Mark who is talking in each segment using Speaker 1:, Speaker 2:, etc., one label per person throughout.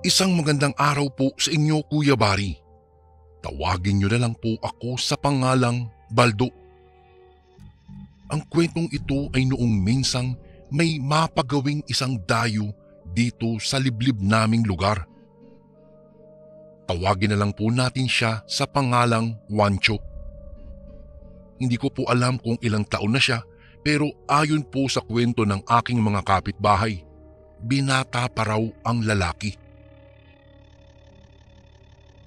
Speaker 1: Isang magandang araw po sa inyo, Kuya Bari. Tawagin niyo na lang po ako sa pangalang Baldo. Ang kwentong ito ay noong minsang may mapagawing isang dayo dito sa liblib naming lugar. Tawagin na lang po natin siya sa pangalang Wancho. Hindi ko po alam kung ilang taon na siya, pero ayon po sa kwento ng aking mga kapitbahay, binata pa raw ang lalaki.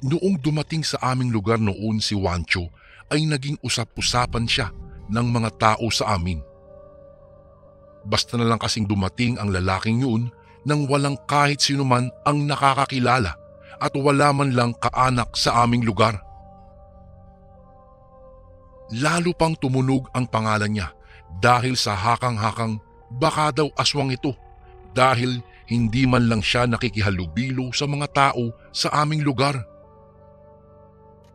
Speaker 1: Noong dumating sa aming lugar noon si Wancho ay naging usap-usapan siya ng mga tao sa amin. Basta na lang kasing dumating ang lalaking yun nang walang kahit sino man ang nakakakilala at wala man lang kaanak sa aming lugar. Lalo pang tumunog ang pangalan niya dahil sa hakang-hakang baka daw aswang ito dahil hindi man lang siya nakikihalubilo sa mga tao sa aming lugar.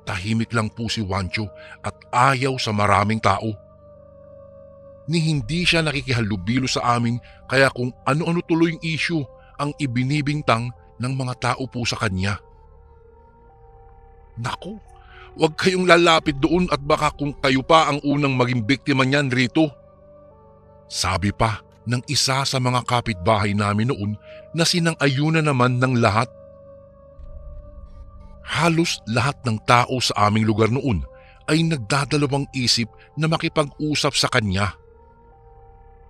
Speaker 1: Tahimik lang po si Wancho at ayaw sa maraming tao. Ni hindi siya nakikihalubilo sa amin kaya kung ano-ano tuloy yung issue ang ibinibintang ng mga tao po sa kanya. Naku, huwag kayong lalapit doon at baka kung kayo pa ang unang maging biktima niyan rito. Sabi pa ng isa sa mga kapitbahay namin noon na sinang-ayunan naman ng lahat. Halos lahat ng tao sa aming lugar noon ay nagdadalawang isip na makipag-usap sa kanya.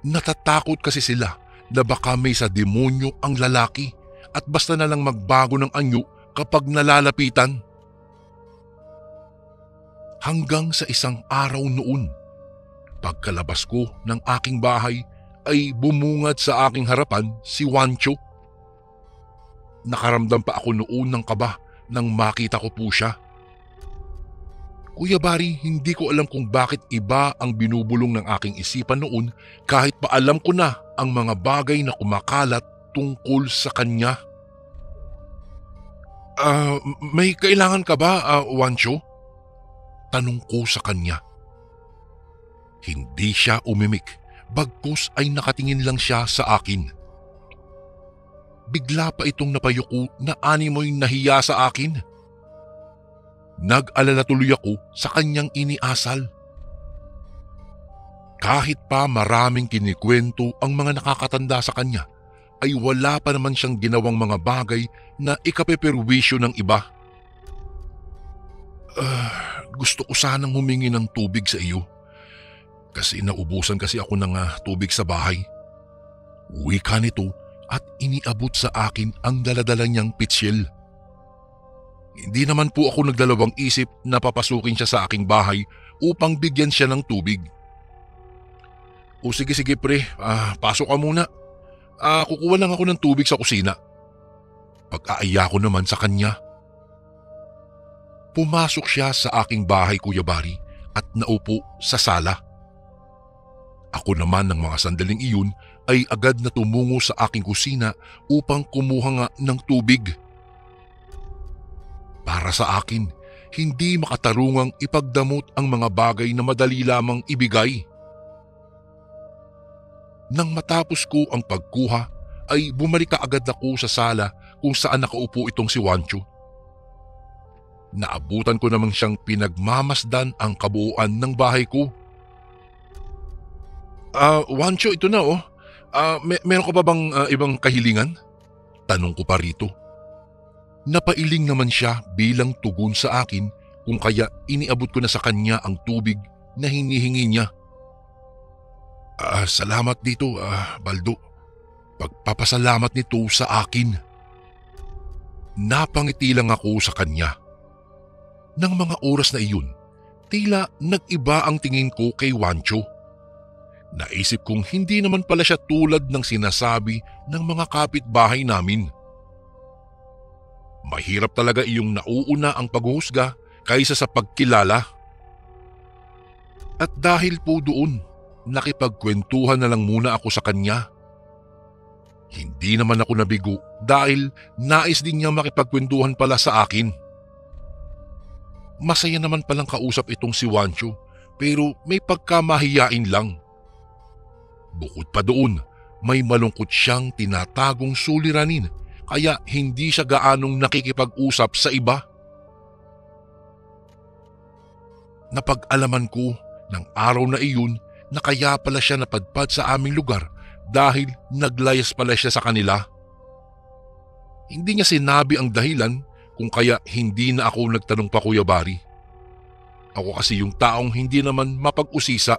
Speaker 1: Natatakot kasi sila na baka may sa demonyo ang lalaki at basta na lang magbago ng anyo kapag nalalapitan. Hanggang sa isang araw noon, pagkalabas ko ng aking bahay ay bumungad sa aking harapan si Wancho. Nakaramdam pa ako noon ng kaba nang makita ko po siya. Kuya Bari, hindi ko alam kung bakit iba ang binubulong ng aking isipan noon kahit pa alam ko na ang mga bagay na kumakalat tungkol sa kanya. May kailangan ka ba, Wancho? Tanong ko sa kanya. Hindi siya umimik, bagkus ay nakatingin lang siya sa akin. Bigla pa itong napayuko na animoy nahiya sa akin. Nag-alala tuloy ako sa kanyang iniasal. Kahit pa maraming kinikwento ang mga nakakatanda sa kanya, ay wala pa naman siyang ginawang mga bagay na ikapeperwisyo ng iba. Gusto ko sanang humingi ng tubig sa iyo. Kasi naubusan kasi ako ng tubig sa bahay. Wika nito at iniabot sa akin ang daladala niyang pitsil. Hindi naman po ako nagdalawang isip na papasukin siya sa aking bahay upang bigyan siya ng tubig. O sige pre, pasok ka muna. Kukuha lang ako ng tubig sa kusina. Pag-aaya ko naman sa kanya. Pumasok siya sa aking bahay, Kuya Bari, at naupo sa sala. Ako naman ng mga sandaling iyon ay agad na tumungo sa aking kusina upang kumuha nga ng tubig. Para sa akin, hindi makatarungang ipagdamot ang mga bagay na madali lamang ibigay. Nang matapos ko ang pagkuha, ay bumalik agad ako sa sala kung saan nakaupo itong si Wancho. Naabutan ko namang siyang pinagmamasdan ang kabuuan ng bahay ko. Wancho, ito na oh. Meron ka pa bang ibang kahilingan? Tanong ko pa rito. Napailing naman siya bilang tugon sa akin kung kaya iniabot ko na sa kanya ang tubig na hinihingi niya. Salamat dito, Baldo. Pagpapasalamat nito sa akin. Napangiti lang ako sa kanya. Nang mga oras na iyon, tila nag-iba ang tingin ko kay Wancho. Naisip kong hindi naman pala siya tulad ng sinasabi ng mga kapitbahay namin. Mahirap talaga iyong nauuna ang paghuhusga kaysa sa pagkilala. At dahil po doon, nakipagkwentuhan na lang muna ako sa kanya. Hindi naman ako nabigo dahil nais din niya makipagkwentuhan pala sa akin. Masaya naman palang kausap itong si Wancho pero may pagkamahiyain lang. Bukod pa doon, may malungkot siyang tinatagong suliranin kaya hindi siya gaanong nakikipag-usap sa iba. Napag-alaman ko ng araw na iyon na kaya pala siya napadpad sa aming lugar dahil naglayas pala siya sa kanila. Hindi niya sinabi ang dahilan kung kaya hindi na ako nagtanong pa, Kuya Bari. Ako kasi yung taong hindi naman mapag-usisa.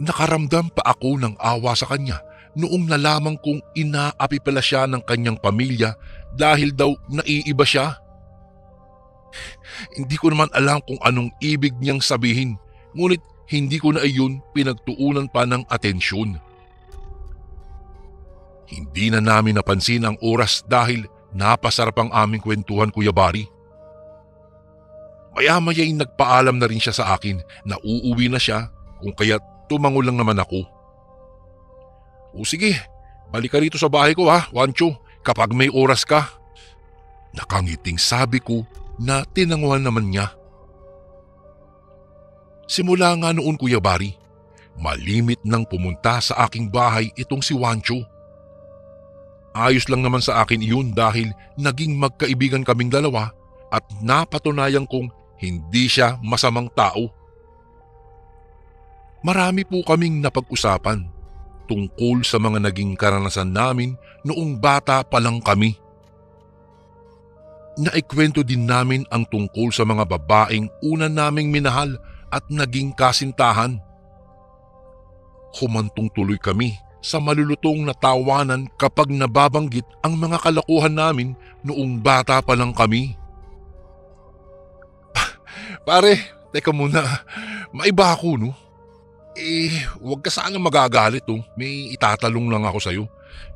Speaker 1: Nakaramdam pa ako ng awa sa kanya noong nalaman kong inaapi pala siya ng kanyang pamilya dahil daw naiiba siya. Hindi ko naman alam kung anong ibig niyang sabihin, ngunit hindi ko na iyon pinagtuunan pa ng atensyon. Hindi na namin napansin ang oras dahil napasarap ang aming kwentuhan, Kuya Bari. Maya-maya'y nagpaalam na rin siya sa akin na uuwi na siya kung kaya tumango lang naman ako. O sige, balik ka rito sa bahay ko ha, Wancho, kapag may oras ka. Nakangiting sabi ko na tinanguhan naman niya. Simula nga noon, Kuya Bari, malimit nang pumunta sa aking bahay itong si Wancho. Ayos lang naman sa akin iyon dahil naging magkaibigan kaming dalawa at napatunayan kong hindi siya masamang tao. Marami po kaming napag-usapan tungkol sa mga naging karanasan namin noong bata pa lang kami. Naikwento din namin ang tungkol sa mga babaeng una naming minahal at naging kasintahan. Humantong tuloy kami sa malulutong na tawanan kapag nababanggit ang mga kalokohan namin noong bata pa lang kami. Pare, teka muna, maiba ako no? Huwag ka sana magagalit oh. May itatalong lang ako sa'yo.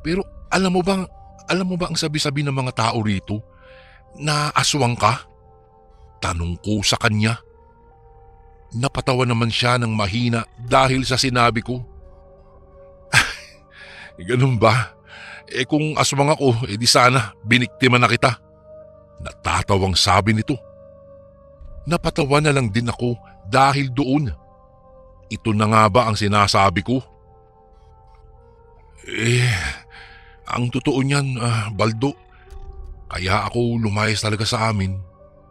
Speaker 1: Pero alam mo ba ang sabi-sabi ng mga tao rito? Na aswang ka? Tanong ko sa kanya. Napatawa naman siya ng mahina dahil sa sinabi ko. Ganun ba? Kung aswang ako, di sana biniktima na kita. Natatawang sabi nito. Napatawa na lang din ako dahil doon. Ito na nga ba ang sinasabi ko? Ang totoo niyan, Baldo. Kaya ako lumayas talaga sa amin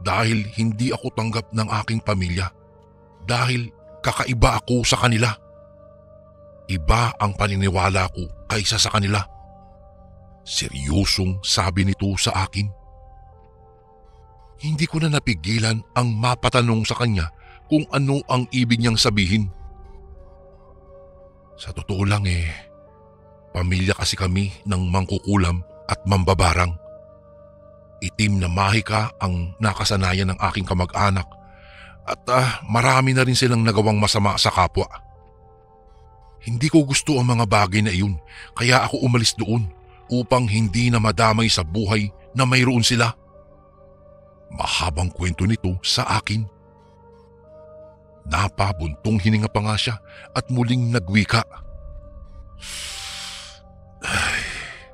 Speaker 1: dahil hindi ako tanggap ng aking pamilya. Dahil kakaiba ako sa kanila. Iba ang paniniwala ko kaysa sa kanila. Seryosong sabi nito sa akin. Hindi ko na napigilan ang mapatanong sa kanya kung ano ang ibig niyang sabihin. Sa totoo lang pamilya kasi kami ng mangkukulam at mambabarang. Itim na mahika ang nakasanayan ng aking kamag-anak at marami na rin silang nagawang masama sa kapwa. Hindi ko gusto ang mga bagay na iyon kaya ako umalis doon upang hindi na madamay sa buhay na mayroon sila. Mahabang kwento nito sa akin. Napabuntong hininga pa nga siya at muling nagwika.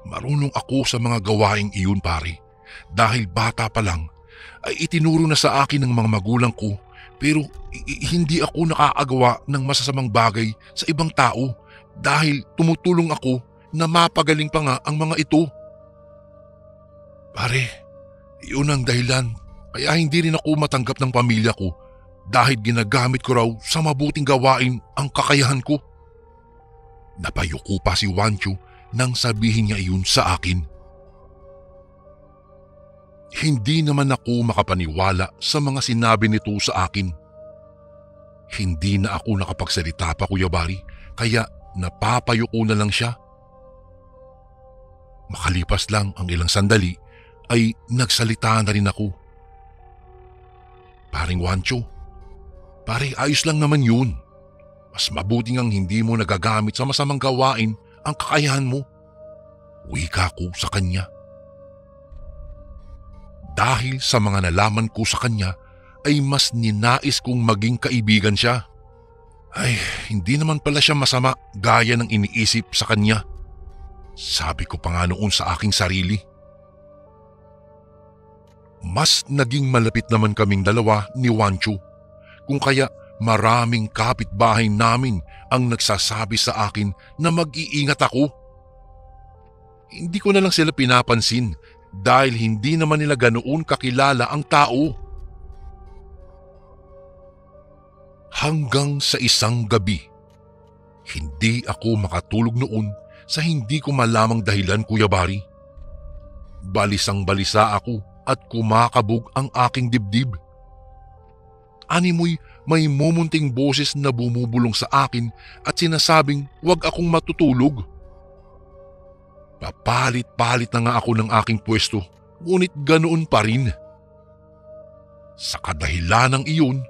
Speaker 1: Marunong ako sa mga gawaing iyon, pare. Dahil bata pa lang ay itinuro na sa akin ng mga magulang ko pero hindi ako nakakagawa ng masasamang bagay sa ibang tao dahil tumutulong ako na mapagaling pa nga ang mga ito. Pare, iyon ang dahilan kaya hindi rin ako matanggap ng pamilya ko dahil ginagamit ko raw sa mabuting gawain ang kakayahan ko. Napayuko pa si Wancho nang sabihin niya iyon sa akin. Hindi naman ako makapaniwala sa mga sinabi nito sa akin. Hindi na ako nakapagsalita pa, Kuya Bari, kaya napapayuko na lang siya. Makalipas lang ang ilang sandali ay nagsalita na rin ako. Paring Wancho, pare ayos lang naman yun. Mas mabuting ang hindi mo nagagamit sa masamang gawain ang kakayahan mo. Wika ko sa kanya. Dahil sa mga nalaman ko sa kanya ay mas ninais kong maging kaibigan siya. Ay, hindi naman pala siya masama gaya ng iniisip sa kanya. Sabi ko pa nga noon sa aking sarili. Mas naging malapit naman kaming dalawa ni Wancho, kung kaya maraming kapitbahay namin ang nagsasabi sa akin na mag-iingat ako. Hindi ko na lang sila pinapansin dahil hindi naman nila ganoon kakilala ang tao. Hanggang sa isang gabi, hindi ako makatulog noon sa hindi ko malamang dahilan, Kuya Bari. Balisang-balisa ako at kumakabog ang aking dibdib. Animoy may mumunting boses na bumubulong sa akin at sinasabing huwag akong matutulog. Papalit-palit na nga ako ng aking pwesto, ngunit ganoon pa rin. Sa kadahilanang iyon,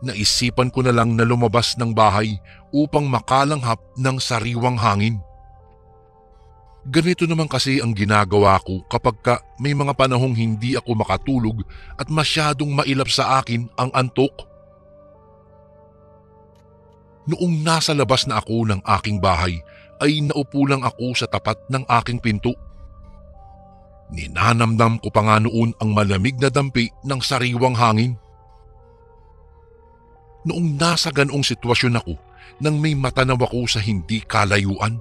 Speaker 1: naisipan ko na lang na lumabas ng bahay upang makalanghap ng sariwang hangin. Ganito naman kasi ang ginagawa ko kapag may mga panahong hindi ako makatulog at masyadong mailap sa akin ang antok. Noong nasa labas na ako ng aking bahay ay naupo lang ako sa tapat ng aking pinto. Ninanamdam ko pa nga noon ang malamig na dampi ng sariwang hangin. Noong nasa ganoong sitwasyon ako nang may matanaw ako sa hindi kalayuan.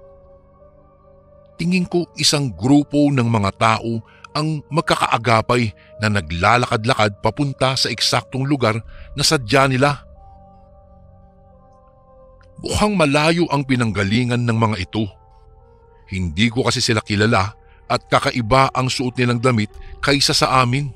Speaker 1: Tingin ko isang grupo ng mga tao ang magkakaagapay na naglalakad-lakad papunta sa eksaktong lugar na sadya nila. Mukhang malayo ang pinanggalingan ng mga ito. Hindi ko kasi sila kilala at kakaiba ang suot nilang damit kaysa sa amin.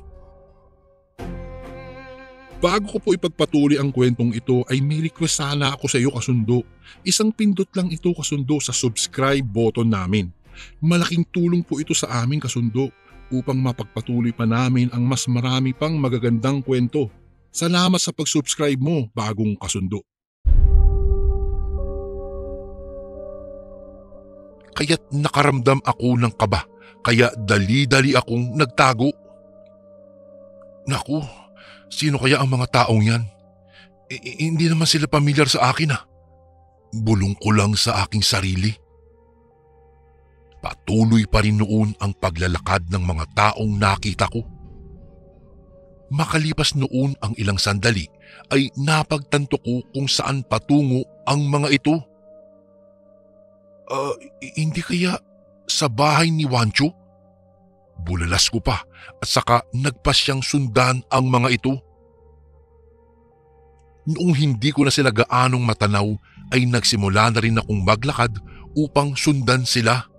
Speaker 1: Bago ko po ipagpatuloy ang kwentong ito ay may request sana ako sa iyo, kasundo. Isang pindot lang ito, kasundo, sa subscribe button namin. Malaking tulong po ito sa amin, kasundo, upang mapagpatuloy pa namin ang mas marami pang magagandang kwento. Salamat sa pag-subscribe mo, bagong kasundo. Kaya't nakaramdam ako ng kaba, kaya dali-dali akong nagtago. Naku, sino kaya ang mga taong yan? Hindi naman sila pamilyar sa akin . Bulong ko lang sa aking sarili. Patuloy pa rin noon ang paglalakad ng mga taong nakita ko. Makalipas noon ang ilang sandali ay napagtanto ko kung saan patungo ang mga ito. Hindi kaya sa bahay ni Wancho? Bulalas ko pa at saka nagpasyang sundan ang mga ito. Noong hindi ko na sila gaanong matanaw ay nagsimula na rin akong maglakad upang sundan sila.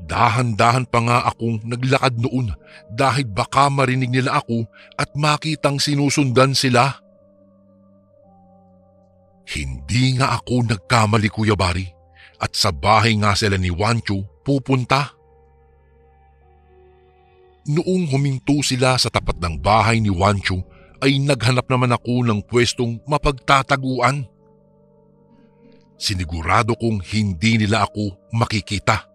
Speaker 1: Dahan-dahan pa nga akong naglakad noon dahil baka marinig nila ako at makitang sinusundan sila. Hindi nga ako nagkamali, Kuya Bari, at sa bahay nga sila ni Wancho pupunta. Noong huminto sila sa tapat ng bahay ni Wancho ay naghanap naman ako ng pwestong mapagtataguan. Sinigurado kong hindi nila ako makikita.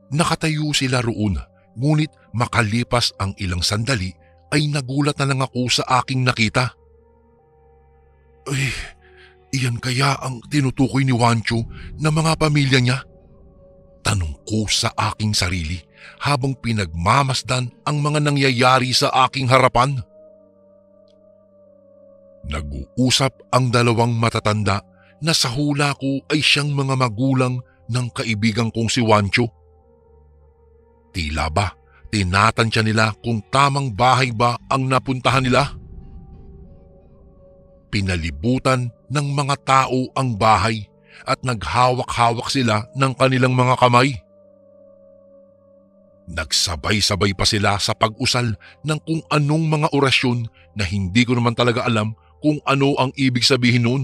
Speaker 1: Nakatayo sila roon, ngunit makalipas ang ilang sandali ay nagulat na lang ako sa aking nakita. Ay, iyan kaya ang tinutukoy ni Wancho na mga pamilya niya? Tanong ko sa aking sarili habang pinagmamasdan ang mga nangyayari sa aking harapan. Nag-uusap ang dalawang matatanda na sa hula ko ay siyang mga magulang ng kaibigan kong si Wancho. Tila ba tinatansya nila kung tamang bahay ba ang napuntahan nila? Pinalibutan ng mga tao ang bahay at naghawak-hawak sila ng kanilang mga kamay. Nagsabay-sabay pa sila sa pag-usal ng kung anong mga orasyon na hindi ko naman talaga alam kung ano ang ibig sabihin nun.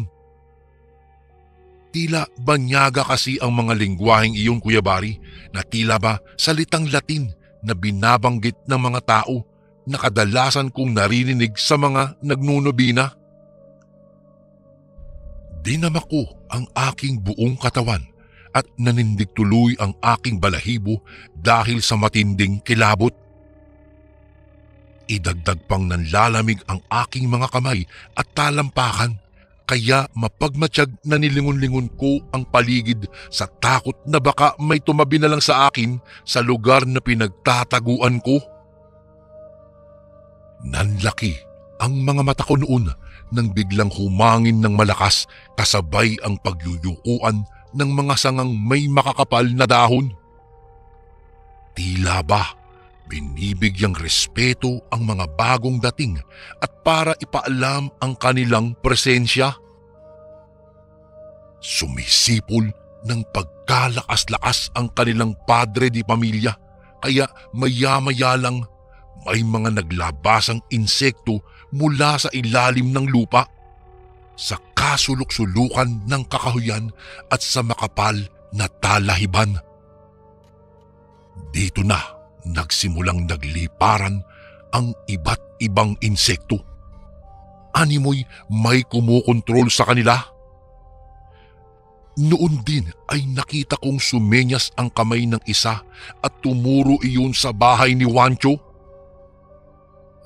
Speaker 1: Tila banyaga kasi ang mga lingwaheng iyon, Kuya Bari, na tila ba salitang Latin na binabanggit ng mga tao na kadalasan kong naririnig sa mga nagnunubina. Dinama ko ang aking buong katawan at nanindig tuloy ang aking balahibo dahil sa matinding kilabot. Idagdag pang nanlalamig ang aking mga kamay at talampakan, kaya mapagmatsyag na nilingon-lingon ko ang paligid sa takot na baka may tumabi na lang sa akin sa lugar na pinagtataguan ko. Nanlaki ang mga mata ko noon nang biglang humangin ng malakas kasabay ang pagyuyukuan ng mga sangang may makakapal na dahon. Tila ba binibigyang respeto ang mga bagong dating at para ipaalam ang kanilang presensya. Sumisipol ng pagkalakas-lakas ang kanilang padre di pamilya, kaya maya-maya lang may mga naglabasang insekto mula sa ilalim ng lupa, sa kasulok-sulukan ng kakahuyan at sa makapal na talahiban. Dito na nagsimulang nagliparan ang iba't ibang insekto. Animoy may kumukontrol sa kanila. Noon din ay nakita kong sumenyas ang kamay ng isa at tumuro iyon sa bahay ni Wancho.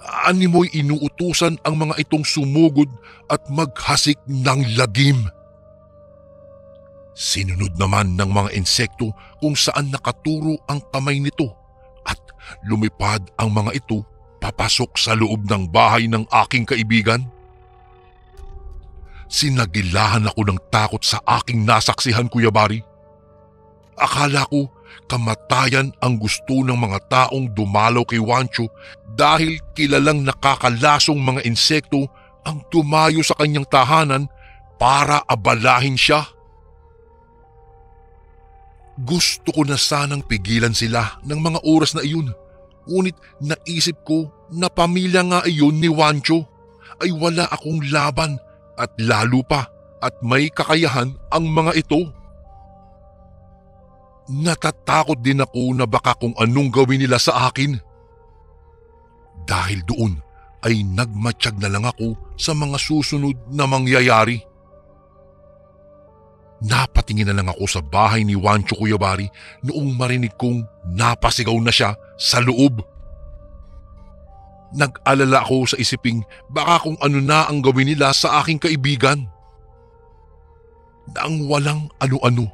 Speaker 1: Animoy inuutusan ang mga itong sumugod at maghasik ng lagim. Sinunod naman ng mga insekto kung saan nakaturo ang kamay nito at lumipad ang mga ito papasok sa loob ng bahay ng aking kaibigan. Sinagilahan ako ng takot sa aking nasaksihan, Kuya Bari. Akala ko kamatayan ang gusto ng mga taong dumalaw kay Wancho dahil kilalang nakakalasong mga insekto ang tumayo sa kanyang tahanan para abalahin siya. Gusto ko na sanang pigilan sila ng mga oras na iyon, ngunit naisip ko na pamilya nga iyon ni Wancho, ay wala akong laban at lalo pa at may kakayahan ang mga ito. Natatakot din ako na baka kung anong gawin nila sa akin. Dahil doon ay nagmatsyag na lang ako sa mga susunod na mangyayari. Napatingin na lang ako sa bahay ni Wancho, Kuya Bari, noong marinig kong napasigaw na siya sa loob. Nag-alala ako sa isiping baka kung ano na ang gawin nila sa aking kaibigan. Nang walang ano-ano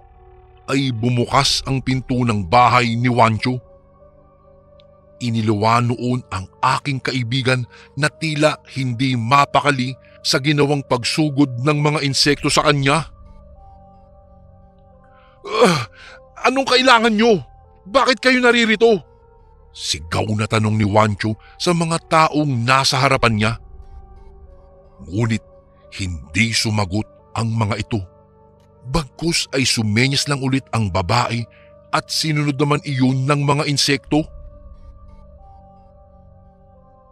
Speaker 1: ay bumukas ang pinto ng bahay ni Wancho. Iniluwa noon ang aking kaibigan na tila hindi mapakali sa ginawang pagsugod ng mga insekto sa kanya. Anong kailangan nyo? Bakit kayo naririto? Sigaw na tanong ni Wancho sa mga taong nasa harapan niya. Ngunit hindi sumagot ang mga ito. Bagkus ay sumenyas lang ulit ang babae at sinunod naman iyon ng mga insekto.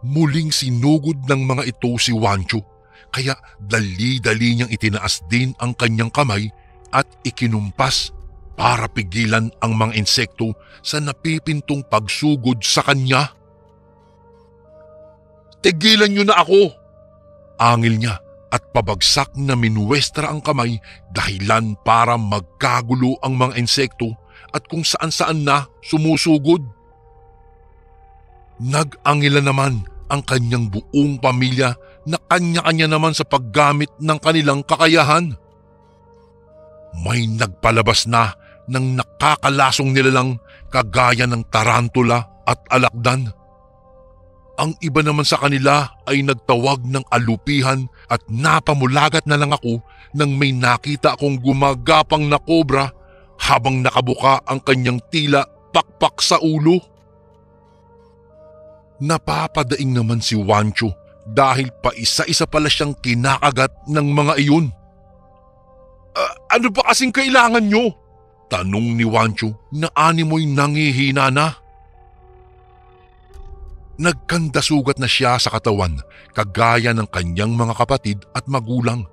Speaker 1: Muling sinugod ng mga ito si Wancho, kaya dali-dali niyang itinaas din ang kanyang kamay at ikinumpas para pigilan ang mga insekto sa napipintong pagsugod sa kanya. "Tigilan niyo na ako!" angil niya at pabagsak na minuwestra ang kamay, dahilan para magkagulo ang mga insekto at kung saan-saan na sumusugod. Nag-angila naman ang kanyang buong pamilya na kanya-kanya naman sa paggamit ng kanilang kakayahan. May nagpalabas na ng nakakalasong nilalang kagaya ng tarantula at alakdan. Ang iba naman sa kanila ay nagtawag ng alupihan at napamulagat na lang ako nang may nakita akong gumagapang na kobra habang nakabuka ang kanyang tila pakpak sa ulo. Napapadaing naman si Wancho dahil pa isa-isa pala siyang kinakagat ng mga iyon. Ano ba kasing kailangan nyo?" tanong ni Wancho na animoy nangihina na. Nagkandasugat na siya sa katawan kagaya ng kanyang mga kapatid at magulang,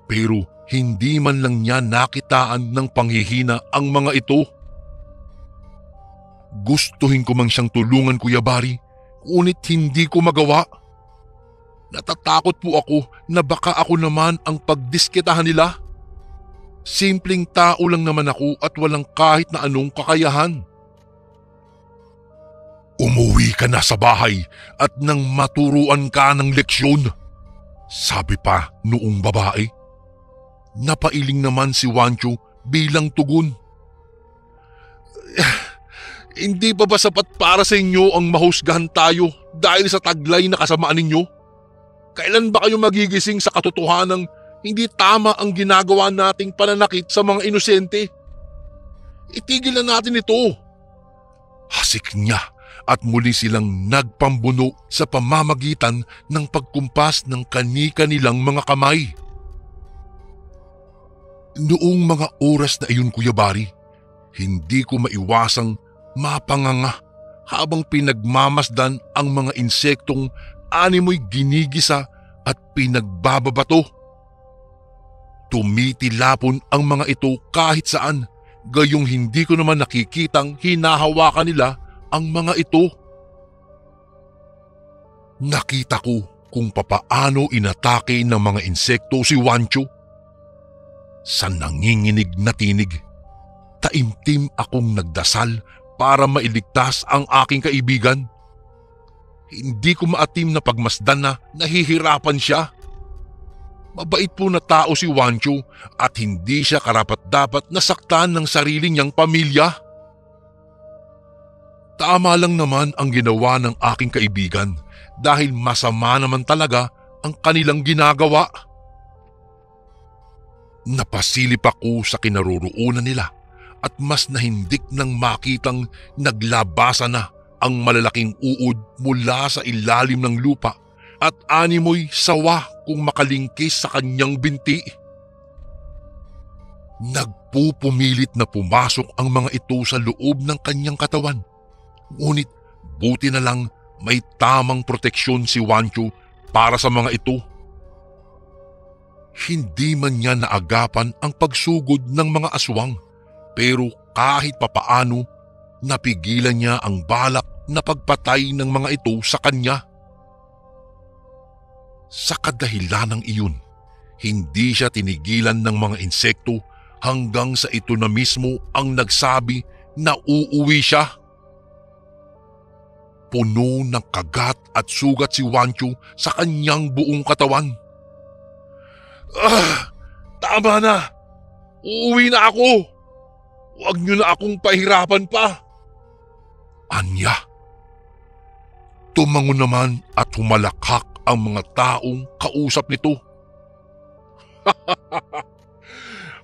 Speaker 1: pero hindi man lang niya nakitaan ng panghihina ang mga ito. Gustuhin ko mang siyang tulungan, Kuya Bari, ngunit hindi ko magawa. Natatakot po ako na baka ako naman ang pagdiskitahan nila. Simpleng tao lang naman ako at walang kahit na anong kakayahan. "Umuwi ka na sa bahay at nang maturuan ka ng leksyon," sabi pa noong babae. Napailing naman si Wancho bilang tugon. "Hindi pa ba sapat para sa inyo ang mahusgahan tayo dahil sa taglay na kasamaan ninyo? Kailan ba kayo magigising sa katotohanang Hindi tama ang ginagawa nating pananakit sa mga inosente. Itigil na natin ito. Hasik niya at muli silang nagpambuno sa pamamagitan ng pagkumpas ng kani-kanilang mga kamay. Noong mga oras na iyon, Kuya Bari, hindi ko maiwasang mapanganga habang pinagmamasdan ang mga insektong animoy ginigisa at pinagbababato. Tumitilapon ang mga ito kahit saan, gayong hindi ko naman nakikitang hinahawakan nila ang mga ito. Nakita ko kung papaano inatake ng mga insekto si Wancho. Sa nanginginig na tinig, taimtim akong nagdasal para mailigtas ang aking kaibigan. Hindi ko maatim na pagmasdan na nahihirapan siya. Mabait po na tao si Wancho at hindi siya karapat-dapat nasaktan ng sarili niyang pamilya. Tama lang naman ang ginawa ng aking kaibigan dahil masama naman talaga ang kanilang ginagawa. Napasilip ako sa kinaroroonan nila at mas nahindik nang makitang naglabasa na ang malalaking uod mula sa ilalim ng lupa at animoy sawa kung makalingkis sa kanyang binti. Nagpupumilit na pumasok ang mga ito sa loob ng kanyang katawan. Ngunit buti na lang may tamang proteksyon si Wancho para sa mga ito. Hindi man niya naagapan ang pagsugod ng mga aswang, pero kahit papaano napigilan niya ang balak na pagpatay ng mga ito sa kanya. Sa kadahilanang iyon, hindi siya tinigilan ng mga insekto hanggang sa ito na mismo ang nagsabi na uuwi siya. Puno ng kagat at sugat si Wancho sa kanyang buong katawan. Tama na! Uuwi na ako! Huwag niyo na akong pahirapan pa! Anya. Tumango naman at humalakhak ang mga taong kausap nito.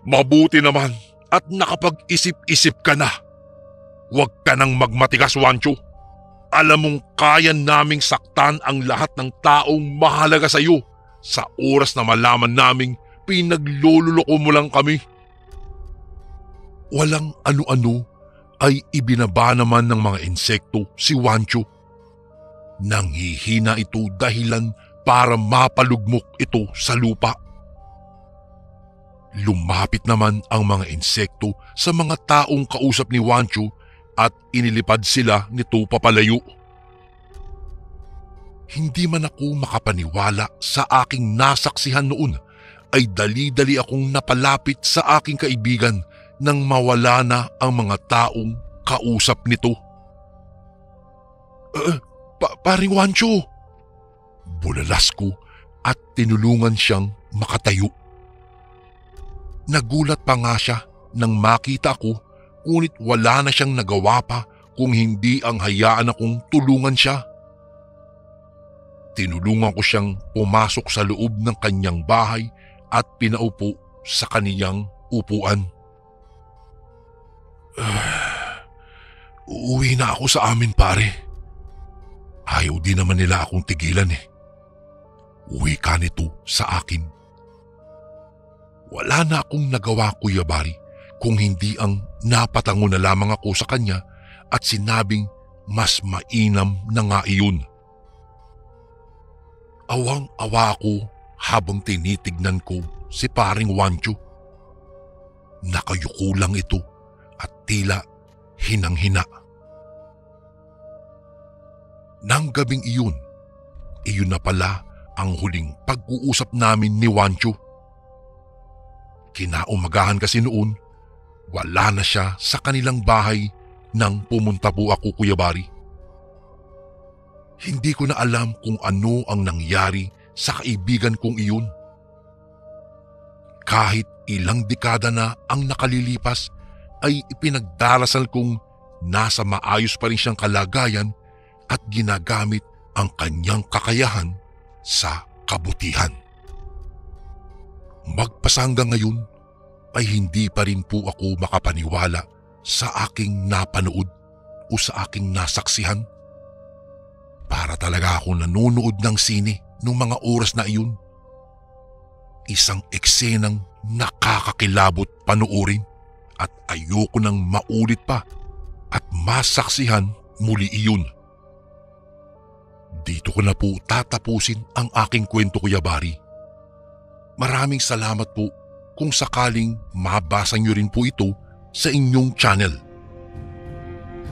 Speaker 1: Mabuti naman at nakapag-isip-isip ka na. Huwag ka nang magmatigas, Wancho. Alam mong kaya naming saktan ang lahat ng taong mahalaga sa iyo sa oras na malaman naming pinaglululoko mo lang kami. Walang ano-ano ay ibinaba naman ng mga insekto si Wancho. Nanghihina ito dahilan para mapalugmok ito sa lupa. Lumapit naman ang mga insekto sa mga taong kausap ni Wancho at inilipad sila nito papalayo. Hindi man ako makapaniwala sa aking nasaksihan noon ay dali-dali akong napalapit sa aking kaibigan nang mawala na ang mga taong kausap nito. Paring Wancho! Bulalas ko at tinulungan siyang makatayo. Nagulat pa nga siya nang makita ko, ngunit wala na siyang nagawa pa kung hindi ang hayaan akong tulungan siya. Tinulungan ko siyang pumasok sa loob ng kanyang bahay at pinaupo sa kaniyang upuan. Uuwi na ako sa amin, pare. Ayaw din naman nila akong tigilan eh. Uwi ka nito sa akin. Wala na akong nagawa, Kuya Bari, kung hindi ang napatango na lamang ako sa kanya at sinabing mas mainam na nga iyon. Awang-awa ako habang tinitignan ko si paring Wancho. Nakayuko lang ito at tila hinang-hina. Nang gabing iyon na pala ang huling pag-uusap namin ni Wancho. Kinaumagahan kasi noon, wala na siya sa kanilang bahay nang pumunta po ako, Kuya Bari. Hindi ko na alam kung ano ang nangyari sa kaibigan kong iyon. Kahit ilang dekada na ang nakalilipas, ay ipinagdarasal kong nasa maayos pa rin siyang kalagayan at ginagamit ang kanyang kakayahan sa kabutihan. Magpasa hanggang ngayon ay hindi pa rin po ako makapaniwala sa aking napanood o sa aking nasaksihan. Para talaga ako nanonood ng sine nung mga oras na iyon. Isang eksenang nakakakilabot panoorin at ayoko nang maulit pa at masaksihan muli iyon. Dito ko na po tatapusin ang aking kwento, Kuya Bari. Maraming salamat po kung sakaling mabasa niyo rin po ito sa inyong channel.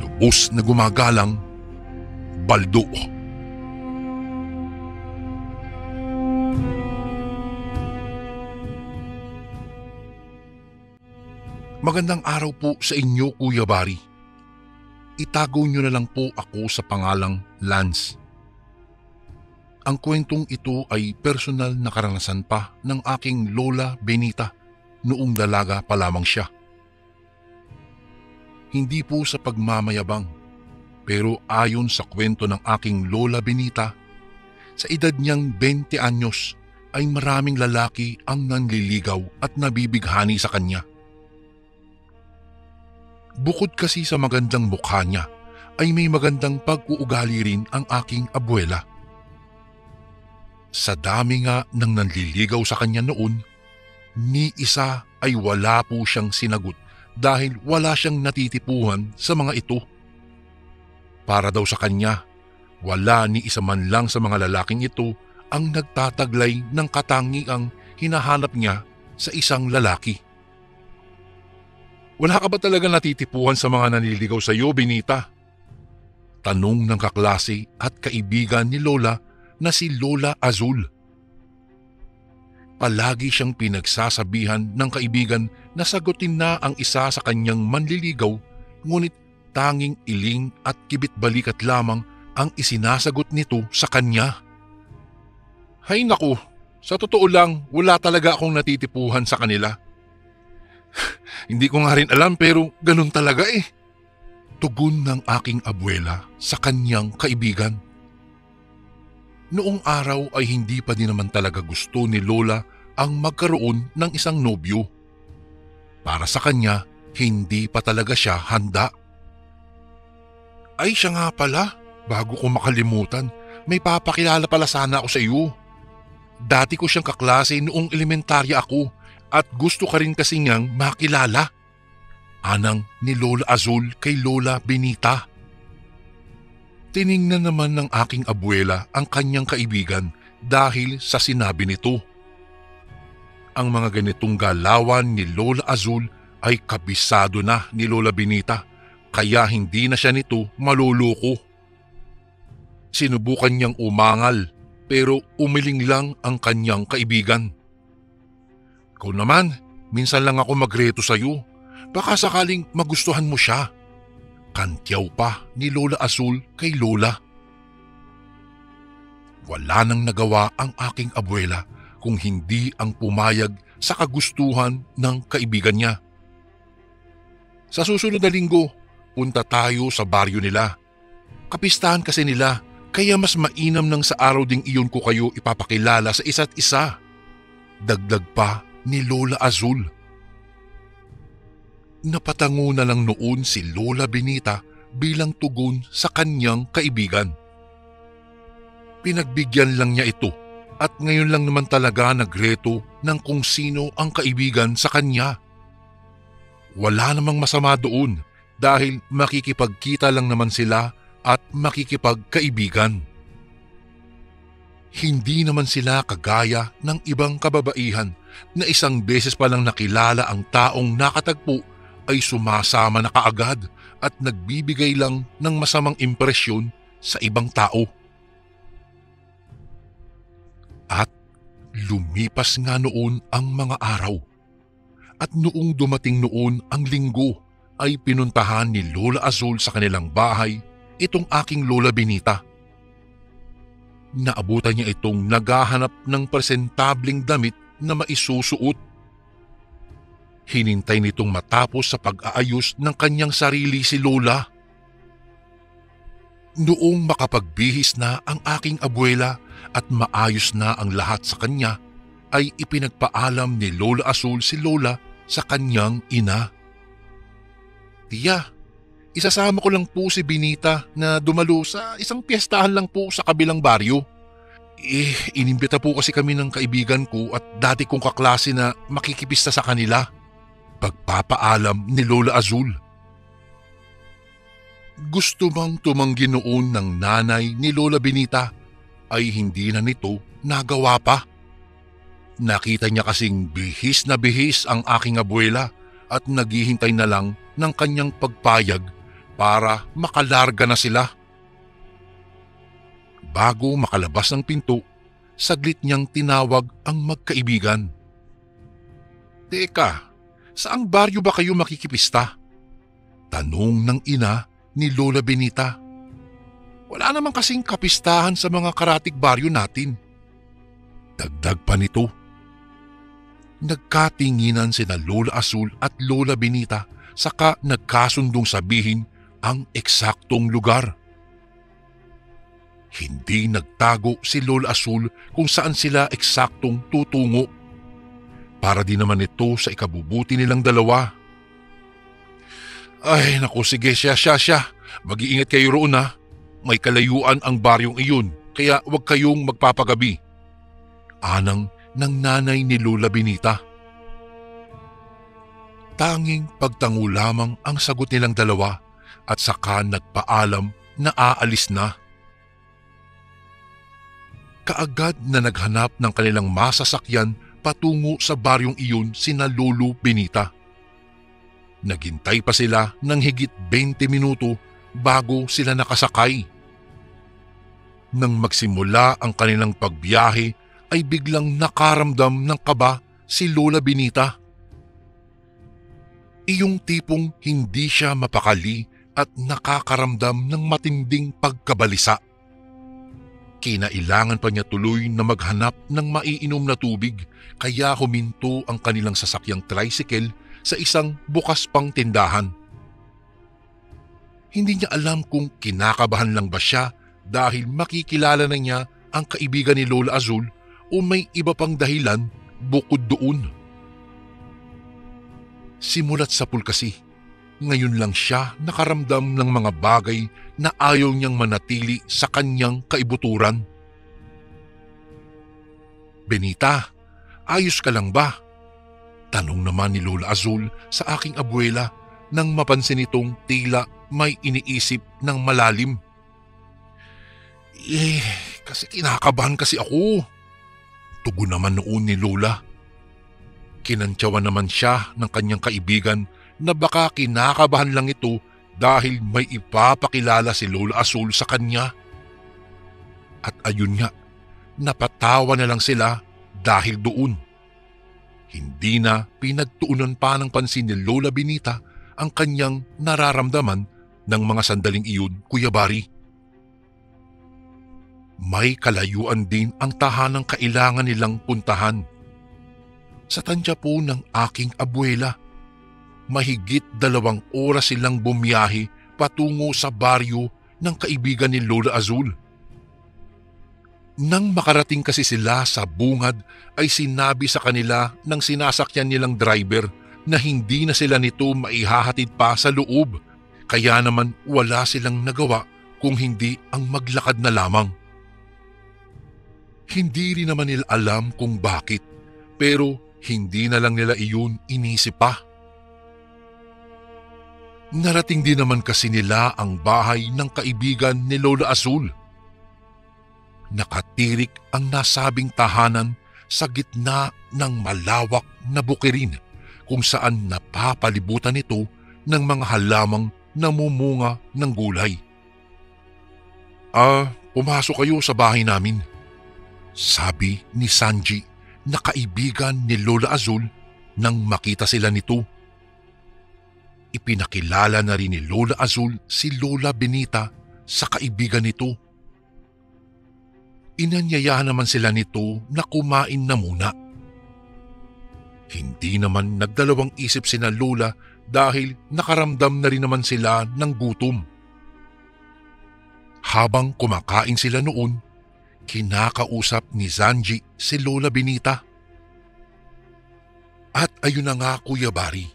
Speaker 1: Lubos na gumagalang, Baldo. Magandang araw po sa inyo, Kuya Bari. Itago niyo na lang po ako sa pangalang Lance. Ang kwentong ito ay personal na karanasan pa ng aking Lola Benita noong dalaga pa lamang siya. Hindi po sa pagmamayabang, pero ayon sa kwento ng aking Lola Benita, sa edad niyang 20 anyos ay maraming lalaki ang nanliligaw at nabibighani sa kanya. Bukod kasi sa magandang mukha niya, ay may magandang pag-uugali rin ang aking abuela. Sa dami nga ng nanliligaw sa kanya noon, ni isa ay wala po siyang sinagot dahil wala siyang natitipuhan sa mga ito. Para daw sa kanya, wala ni isa man lang sa mga lalaking ito ang nagtataglay ng katangiang hinahanap niya sa isang lalaki. Wala ka ba talaga natitipuhan sa mga nanliligaw sa iyo, Benita? Tanong ng kaklase at kaibigan ni Lola na si Lola Azul. Palagi siyang pinagsasabihan ng kaibigan na sagutin na ang isa sa kanyang manliligaw, ngunit tanging iling at kibit-balikat lamang ang isinasagot nito sa kanya. Hay naku, sa totoo lang wala talaga akong natitipuhan sa kanila. Hindi ko nga rin alam pero ganun talaga eh. Tugon ng aking abuela sa kanyang kaibigan. Noong araw ay hindi pa din naman talaga gusto ni Lola ang magkaroon ng isang nobyo. Para sa kanya, hindi pa talaga siya handa. Ay siya nga pala, bago ko makalimutan, may papakilala pala sana ako sa iyo. Dati ko siyang kaklase noong elementarya ako at gusto ka rin kasi niyang makilala. Anang ni Lola Azul kay Lola Benita. Tiningnan naman ng aking abuela ang kanyang kaibigan dahil sa sinabi nito. Ang mga ganitong galawan ni Lola Azul ay kabisado na ni Lola Benita kaya hindi na siya nito maluloko. Sinubukan niyang umangal pero umiling lang ang kanyang kaibigan. Ikaw naman, minsan lang ako magreto sa iyo. Baka sakaling magustuhan mo siya. Kantyaw pa ni Lola Azul kay Lola. Wala nang nagawa ang aking abuela kung hindi ang pumayag sa kagustuhan ng kaibigan niya. Sa susunod na linggo, punta tayo sa baryo nila. Kapistahan kasi nila, kaya mas mainam nang sa araw ding iyon ko kayo ipapakilala sa isa't isa. Dagdag pa ni Lola Azul. Napatango na lang noon si Lola Benita bilang tugon sa kanyang kaibigan. Pinagbigyan lang niya ito at ngayon lang naman talaga nagreto ng kung sino ang kaibigan sa kanya. Wala namang masama doon dahil makikipagkita lang naman sila at makikipagkaibigan. Hindi naman sila kagaya ng ibang kababaihan na isang beses pa lang nakilala ang taong nakatagpo ay sumasama na kaagad at nagbibigay lang ng masamang impresyon sa ibang tao. At lumipas nga noon ang mga araw. At noong dumating noon ang linggo ay pinuntahan ni Lola Azul sa kanilang bahay itong aking Lola Benita. Naabutan niya itong naghahanap ng presentableng damit na maisusuot. Hinintay nitong matapos sa pag-aayos ng kanyang sarili si Lola. Noong makapagbihis na ang aking abuela at maayos na ang lahat sa kanya, ay ipinagpaalam ni Lola Azul si Lola sa kanyang ina. Tiya, isasama ko lang po si Benita na dumalo sa isang piyestahan lang po sa kabilang baryo. Inimbita po kasi kami ng kaibigan ko at dati kong kaklase na makikipista sa kanila. Pagpapaalam ni Lola Azul. Gusto bang tumanggi noon ng nanay ni Lola Benita ay hindi na nito nagawa pa. Nakita niya kasing bihis na bihis ang aking abuela at naghihintay na lang ng kanyang pagpayag para makalarga na sila. Bago makalabas ng pinto, saglit niyang tinawag ang magkaibigan. Teka, saang baryo ba kayo makikipista? Tanong ng ina ni Lola Benita. Wala naman kasing kapistahan sa mga karatig baryo natin. Dagdag pa nito. Nagkatinginan sina Lola Azul at Lola Benita saka nagkasundong sabihin ang eksaktong lugar. Hindi nagtago si Lola Azul kung saan sila eksaktong tutungo. Para din naman ito sa ikabubuti nilang dalawa. Ay naku, sige siya. Mag-iingat kayo roon ha. May kalayuan ang baryong iyon kaya huwag kayong magpapagabi. Anang ng nanay ni Lola Benita. Tanging pagtango lamang ang sagot nilang dalawa at saka nagpaalam na aalis na. Kaagad na naghanap ng kanilang masasakyan patungo sa baryong iyon sina Lolo Benita. Naghintay pa sila ng higit 20 minuto bago sila nakasakay. Nang magsimula ang kanilang pagbiyahe ay biglang nakaramdam ng kaba si Lola Benita. Iyong tipong hindi siya mapakali at nakakaramdam ng matinding pagkabalisa. Kinailangan pa niya tuloy na maghanap ng maiinom na tubig kaya huminto ang kanilang sasakyang tricycle sa isang bukas pang tindahan. Hindi niya alam kung kinakabahan lang ba siya dahil makikilala na niya ang kaibigan ni Lola Azul o may iba pang dahilan bukod doon. Simulat sa pulkasi, ngayon lang siya nakaramdam ng mga bagay na ayaw niyang manatili sa kanyang kaibuturan. Benita, ayos ka lang ba? Tanong naman ni Lola Azul sa aking abuela nang mapansin itong tila may iniisip ng malalim. Kasi kinakabahan kasi ako. Tugon naman noon ni Lola. Kinantyawan naman siya ng kanyang kaibigan na baka kinakabahan lang ito dahil may ipapakilala si Lola Azul sa kanya. At ayun nga, napatawa na lang sila dahil doon. Hindi na pinagtuunan pa ng pansin ni Lola Benita ang kanyang nararamdaman ng mga sandaling iyon, Kuya Bari. May kalayuan din ang tahanang kailangan nilang puntahan. Sa tansya po ng aking abuela, mahigit 2 oras silang bumiyahe patungo sa baryo ng kaibigan ni Lola Azul. Nang makarating kasi sila sa bungad ay sinabi sa kanila ng sinasakyan nilang driver na hindi na sila nito maihahatid pa sa loob, kaya naman wala silang nagawa kung hindi ang maglakad na lamang. Hindi rin naman nila alam kung bakit, pero hindi na lang nila iyon inisip pa. Narating din naman kasi nila ang bahay ng kaibigan ni Lola Azul. Nakatirik ang nasabing tahanan sa gitna ng malawak na bukirin kung saan napapalibutan ito ng mga halamang namumunga ng gulay. Pumasok kayo sa bahay namin, sabi ni Sanji na kaibigan ni Lola Azul nang makita sila nito. Ipinakilala na rin ni Lola Azul si Lola Benita sa kaibigan nito. Inanyayahan naman sila nito na kumain na muna. Hindi naman nagdalawang isip sina Lola dahil nakaramdam na rin naman sila ng gutom. Habang kumakain sila noon, kinakausap ni Sanji si Lola Benita. Ayun na nga Kuya Bari,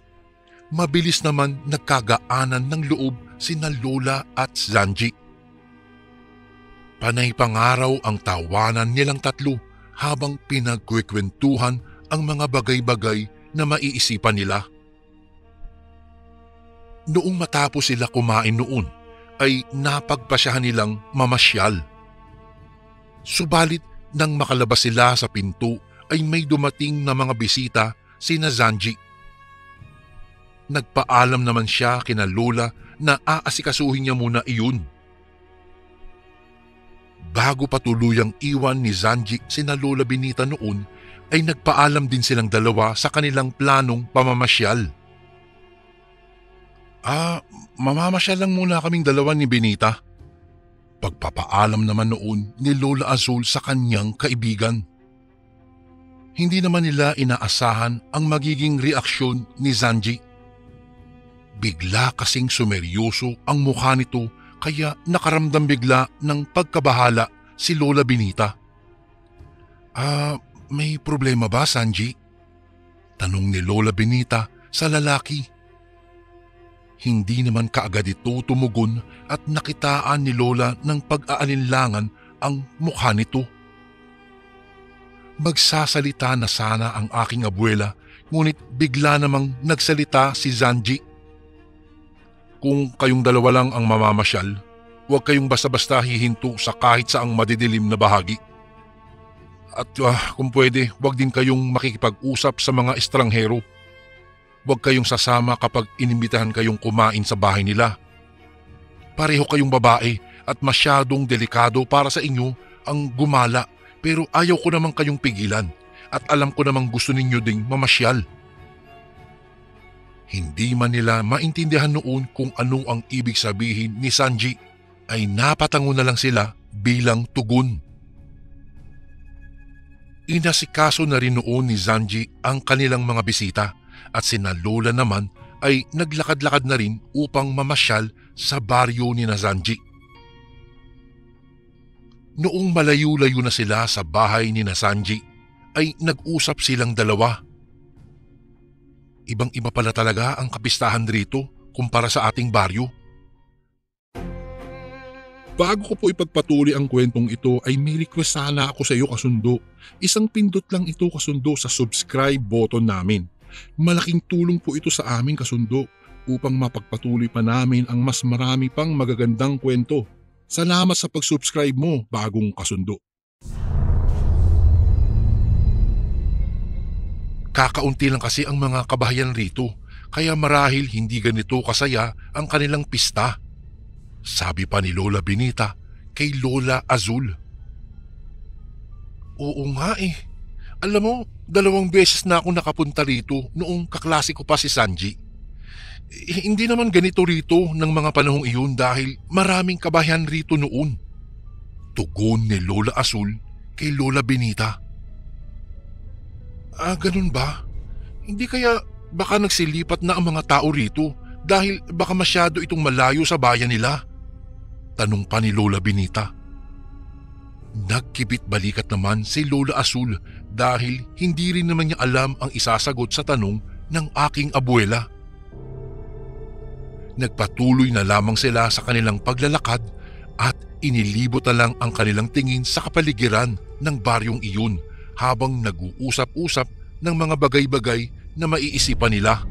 Speaker 1: mabilis naman nagkagaanan ng loob sina Lola at Zanji. Panay pangaraw ang tawanan nilang tatlo habang pinagkwekwentuhan ang mga bagay-bagay na maiisipan nila. Noong matapos sila kumain noon ay napagpasyahan nilang mamasyal. Subalit nang makalabas sila sa pinto ay may dumating na mga bisita sina Zanji. Nagpaalam naman siya kina Lola na aasikasuhin niya muna iyon. Bago pa tuluyang iwan ni Zanji sina Lola Benita noon ay nagpaalam din silang dalawa sa kanilang planong pamamasyal. Mamamasyal lang muna kaming dalawa ni Benita. Pagpapaalam naman noon ni Lola Azul sa kanyang kaibigan. Hindi naman nila inaasahan ang magiging reaksyon ni Zanji. Bigla kasing sumeryoso ang mukha nito kaya nakaramdam bigla ng pagkabahala si Lola Benita. May problema ba, Zanji? Tanong ni Lola Benita sa lalaki. Hindi naman kaagad ito tumugon at nakitaan ni Lola ng pag-aalinlangan ang mukha nito. Magsasalita na sana ang aking abuela ngunit bigla namang nagsalita si Zanji. Kung kayong dalawa lang ang mamamasyal, huwag kayong basta-basta hihinto sa kahit saang madidilim na bahagi. At kung pwede, huwag din kayong makikipag-usap sa mga estranghero. Huwag kayong sasama kapag inimbitahan kayong kumain sa bahay nila. Pareho kayong babae at masyadong delikado para sa inyo ang gumala pero ayaw ko namang kayong pigilan at alam ko namang gusto ninyo ding mamasyal. Hindi man nila maintindihan noon kung ano ang ibig sabihin ni Zanji ay napatango na lang sila bilang tugon. Inasikaso na rin noon ni Zanji ang kanilang mga bisita at sina Lola naman ay naglakad-lakad na rin upang mamasyal sa baryo ni Zanji. Noong malayo-layo na sila sa bahay ni Zanji ay nag-usap silang dalawa. Ibang-iba pala talaga ang kapistahan rito kumpara sa ating baryo. Bago ko po ipagpatuloy ang kwentong ito ay may request sana ako sa iyo kasundo. Isang pindot lang ito kasundo sa subscribe button namin. Malaking tulong po ito sa amin kasundo upang mapagpatuloy pa namin ang mas marami pang magagandang kwento. Salamat sa pag-subscribe mo, bagong kasundo. Kakaunti lang kasi ang mga kabahayan rito kaya marahil hindi ganito kasaya ang kanilang pista. Sabi pa ni Lola Benita kay Lola Azul. Oo nga eh. Alam mo, 2 beses na ako nakapunta rito noong kaklase ko pa si Zanji. Hindi naman ganito rito ng mga panahong iyon dahil maraming kabayan rito noon. Tugon ni Lola Azul kay Lola Benita. Ganun ba? Hindi kaya baka nagsilipat na ang mga tao rito dahil baka masyado itong malayo sa bayan nila? Tanong pa ni Lola Benita. Nagkibit balikat naman si Lola Azul dahil hindi rin naman niya alam ang isasagot sa tanong ng aking abuela. Nagpatuloy na lamang sila sa kanilang paglalakad at inilibot na lang ang kanilang tingin sa kapaligiran ng baryong iyon habang nag-uusap-usap ng mga bagay-bagay na maiisipan nila.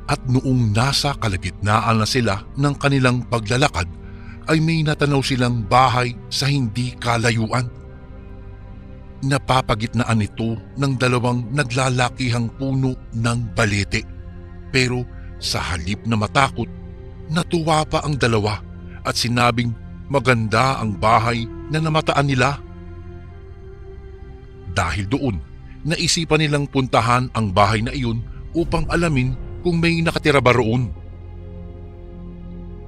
Speaker 1: At noong nasa kalagitnaan na sila ng kanilang paglalakad ay may natanaw silang bahay sa hindi kalayuan. Napapagitnaan ito ng 2 naglalakihang puno ng balete. Pero sa halip na matakot, natuwa pa ang 2 at sinabing maganda ang bahay na namataan nila. Dahil doon, naisipan nilang puntahan ang bahay na iyon upang alamin kung may nakatira ba roon.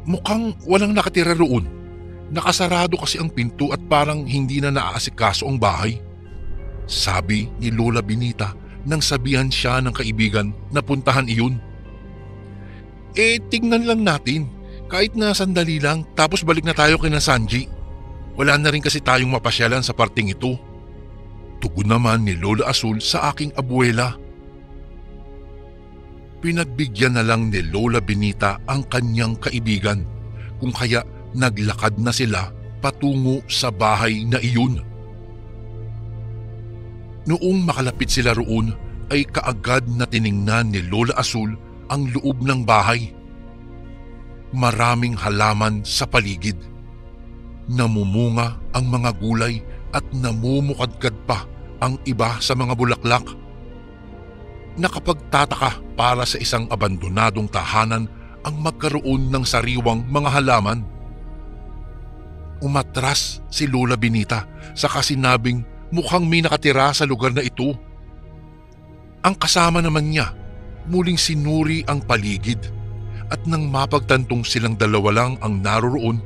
Speaker 1: Mukhang walang nakatira roon. Nakasarado kasi ang pinto at parang hindi na naaasikaso ang bahay. Sabi ni Lola Benita nang sabihan siya ng kaibigan na puntahan iyon. Tingnan lang natin. Kahit na sandali lang tapos balik na tayo kina Zanji. Wala na rin kasi tayong mapasyalan sa parting ito. Tugon naman ni Lola Azul sa aking abuela. Pinagbigyan na lang ni Lola Benita ang kanyang kaibigan, kung kaya naglakad na sila patungo sa bahay na iyon. Noong makalapit sila roon ay kaagad na tiningnan ni Lola Azul ang loob ng bahay. Maraming halaman sa paligid. Namumunga ang mga gulay at namumukadkad pa ang iba sa mga bulaklak. Nakapagtataka para sa isang abandonadong tahanan ang magkaroon ng sariwang mga halaman. Umatras si Lola Benita sa sinabing mukhang may nakatira sa lugar na ito. Ang kasama naman niya muling sinuri ang paligid at nang mapagtantong silang dalawa lang ang naroroon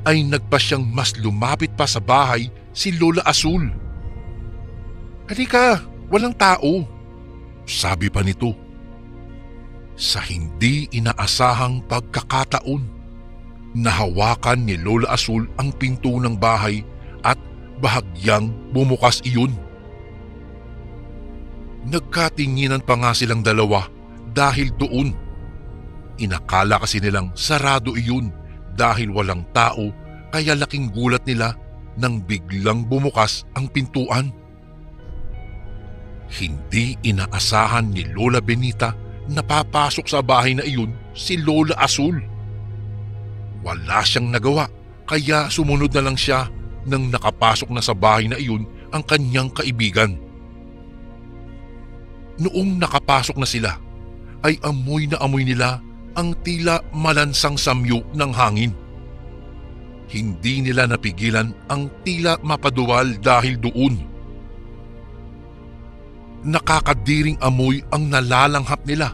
Speaker 1: ay nagpasyang mas lumapit pa sa bahay si Lola Azul. "Halika, walang tao," sabi pa nito. Sa hindi inaasahang pagkakataon, nahawakan ni Lola Azul ang pinto ng bahay at bahagyang bumukas iyon. Nagkatinginan pa nga silang dalawa dahil doon. Inakala kasi nilang sarado iyon dahil walang tao, kaya laking gulat nila nang biglang bumukas ang pintuan. Hindi inaasahan ni Lola Benita na papasok sa bahay na iyon si Lola Azul. Wala siyang nagawa kaya sumunod na lang siya nang nakapasok na sa bahay na iyon ang kanyang kaibigan. Noong nakapasok na sila ay amoy na amoy nila ang tila malansang samyo ng hangin. Hindi nila napigilan ang tila mapaduwal dahil doon. Nakakadiring amoy ang nalalanghap nila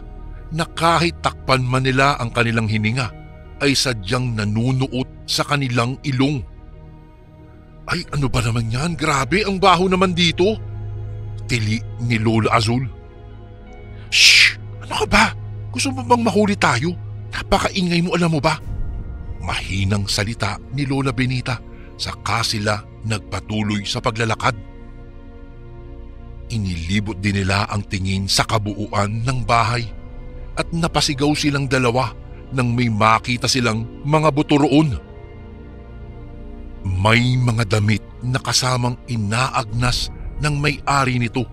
Speaker 1: na kahit takpan man nila ang kanilang hininga ay sadyang nanunuot sa kanilang ilong. "Ay, ano ba naman yan? Grabe, ang baho naman dito," tili ni Lola Azul. "Shh! Ano ka ba? Gusto mo bang mahuli tayo? Napakaingay mo, alam mo ba?" Mahinang salita ni Lola Benita, saka sila nagpatuloy sa paglalakad. Inilibot din nila ang tingin sa kabuuan ng bahay at napasigaw silang dalawa nang may makita silang mga buto roon. May mga damit na kasamang inaagnas ng may-ari nito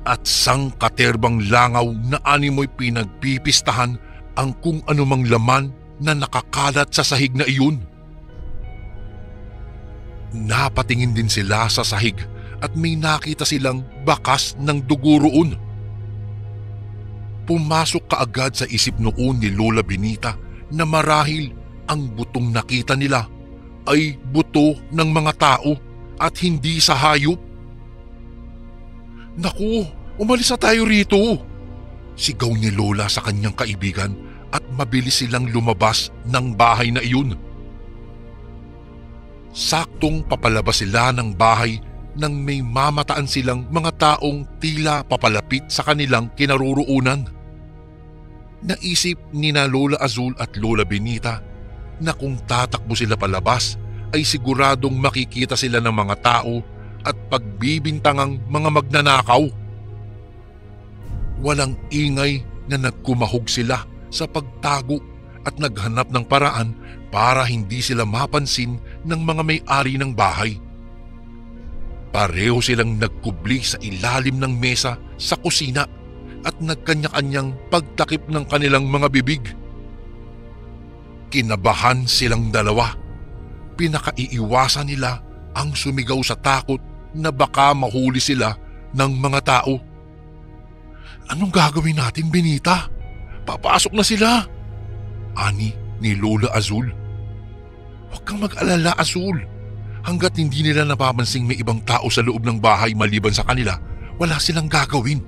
Speaker 1: at sangkaterbang langaw na animoy pinagpipistahan ang kung anumang laman na nakakalat sa sahig na iyon. Napatingin din sila sa sahig at may nakita silang bakas ng dugo roon. Pumasok kaagad sa isip noon ni Lola Benita na marahil ang butong nakita nila ay buto ng mga tao at hindi sa hayop. "Naku, umalis na tayo rito!" sigaw ni Lola sa kanyang kaibigan at mabilis silang lumabas ng bahay na iyon. Saktong papalabas sila ng bahay nang may mamataan silang mga taong tila papalapit sa kanilang kinaroroonan. Naisip ni na Lola Azul at Lola Benita na kung tatakbo sila palabas ay siguradong makikita sila ng mga tao at pagbibintangang mga magnanakaw. Walang ingay na nagkumahog sila sa pagtago at naghanap ng paraan para hindi sila mapansin ng mga may-ari ng bahay. Pareho silang nagkubli sa ilalim ng mesa sa kusina at nagkanya-kanyang pagtakip ng kanilang mga bibig. Kinabahan silang dalawa. Pinakaiiwasan nila ang sumigaw sa takot na baka mahuli sila ng mga tao. "Anong gagawin natin, Benita? Papasok na sila," ani ni Lola Azul. "Huwag kang mag-alala, Azul. Hanggat hindi nila napapansing may ibang tao sa loob ng bahay maliban sa kanila, wala silang gagawin.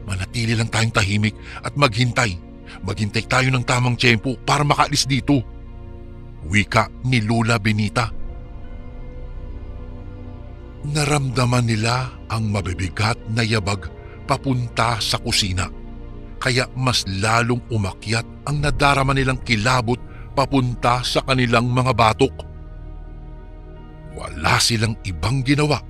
Speaker 1: Manatili lang tayong tahimik at maghintay. Maghintay tayo ng tamang tiyempo para makaalis dito," wika ni Lola Benita. Naramdaman nila ang mabibigat na yabag papunta sa kusina, kaya mas lalong umakyat ang nadarama nilang kilabot papunta sa kanilang mga batok. Wala silang ibang ginawa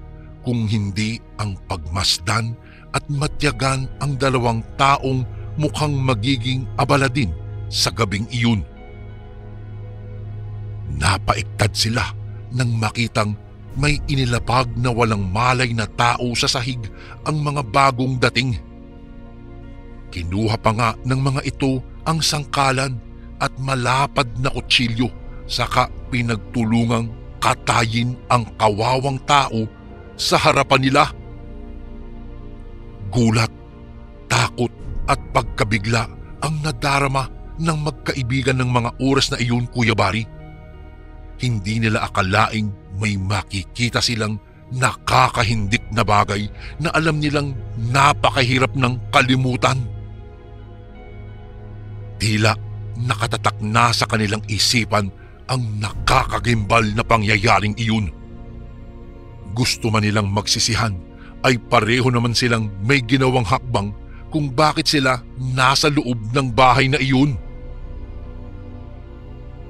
Speaker 1: kung hindi ang pagmasdan at matyagan ang dalawang taong mukhang magiging abala din sa gabing iyon. Napaiktad sila nang makitang may inilapag na walang malay na tao sa sahig ang mga bagong dating. Kinuha pa nga ng mga ito ang sangkalan at malapad na kutsilyo, saka pinagtulungang katayin ang kawawang tao sa harapan nila. Gulat, takot at pagkabigla ang nadarama ng magkaibigan ng mga oras na iyon, Kuya Bari. Hindi nila akalaing may makikita silang nakakahindik na bagay na alam nilang napakahirap ng kalimutan. Tila nakatatak na sa kanilang isipan ang nakakagimbal na pangyayaring iyon. Gusto man nilang magsisihan, ay pareho naman silang may ginawang hakbang kung bakit sila nasa loob ng bahay na iyon.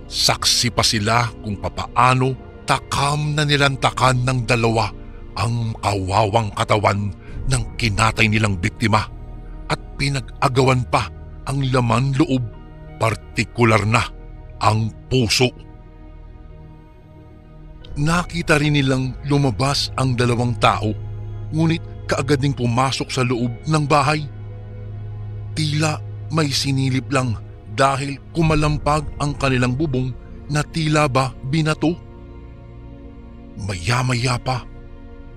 Speaker 1: Saksi pa sila kung papaano takam na nilantakan ng dalawa ang kawawang katawan ng kinatay nilang biktima at pinag-agawan pa ang laman loob, partikular na ang puso. Nakita rin nilang lumabas ang dalawang tao, ngunit kaagad ding pumasok sa loob ng bahay. Tila may sinilip lang dahil kumalampag ang kanilang bubong na tila ba binato. Maya-maya pa,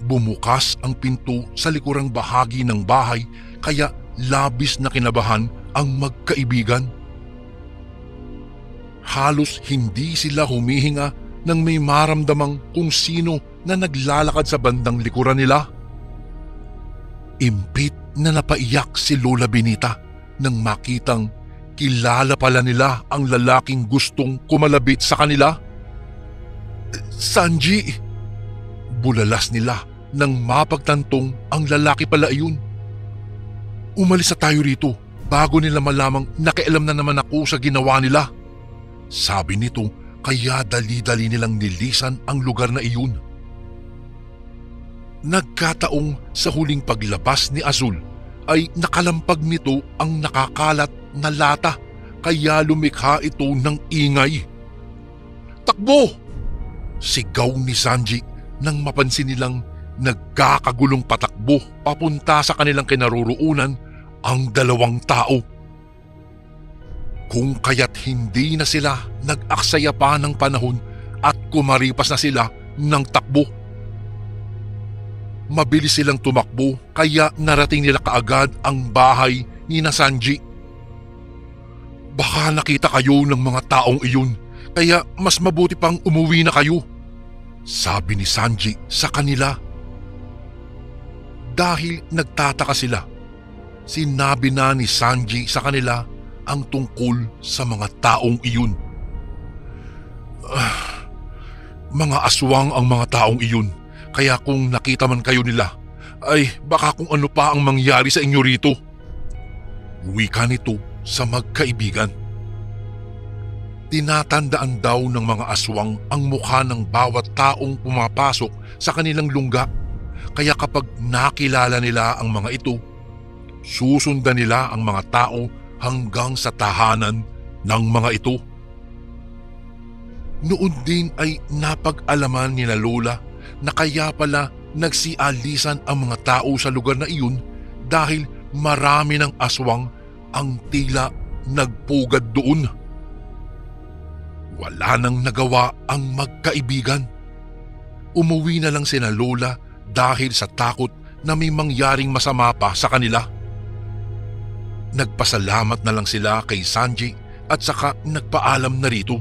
Speaker 1: bumukas ang pinto sa likurang bahagi ng bahay, kaya labis na kinabahan ang magkaibigan. Halos hindi sila humihinga nang may maramdamang kung sino na naglalakad sa bandang likuran nila. Impit na napaiyak si Lola Benita nang makitang kilala pala nila ang lalaking gustong kumalabit sa kanila. "Sanji!" Bulalas nila nang mapagtantong ang lalaki pala iyon. "Umalis na tayo rito bago nila malamang nakialam na naman ako sa ginawa nila," sabi nito, kaya dali-dali nilang nilisan ang lugar na iyon. Nagkataong sa huling paglabas ni Azul ay nakalampag nito ang nakakalat na lata, kaya lumikha ito ng ingay. "Takbo!" sigaw ni Sanji nang mapansin nilang nagkakagulong patakbo papunta sa kanilang kinaroroonan ang dalawang tao. Kung kaya't hindi na sila nag-aksaya pa ng panahon at kumaripas na sila ng takbo. Mabilis silang tumakbo, kaya narating nila kaagad ang bahay ni Sanji. "Baka nakita kayo ng mga taong iyon, kaya mas mabuti pang umuwi na kayo," sabi ni Sanji sa kanila. Dahil nagtataka sila, sinabi na ni Sanji sa kanila ang tungkol sa mga taong iyon. "Mga aswang ang mga taong iyon, kaya kung nakita man kayo nila, ay baka kung ano pa ang mangyari sa inyo rito," wika nito sa magkaibigan. Tinatandaan daw ng mga aswang ang mukha ng bawat taong pumapasok sa kanilang lungga, kaya kapag nakilala nila ang mga ito, susundan nila ang mga tao hanggang sa tahanan ng mga ito. Noon din ay napag-alaman ni Lola na kaya pala nagsialisan ang mga tao sa lugar na iyon dahil marami ng aswang ang tila nagpugad doon. Wala nang nagawa ang magkaibigan. Umuwi na lang sina Lola dahil sa takot na may mangyaring masama pa sa kanila. Nagpasalamat na lang sila kay Sanji at saka nagpaalam na rito.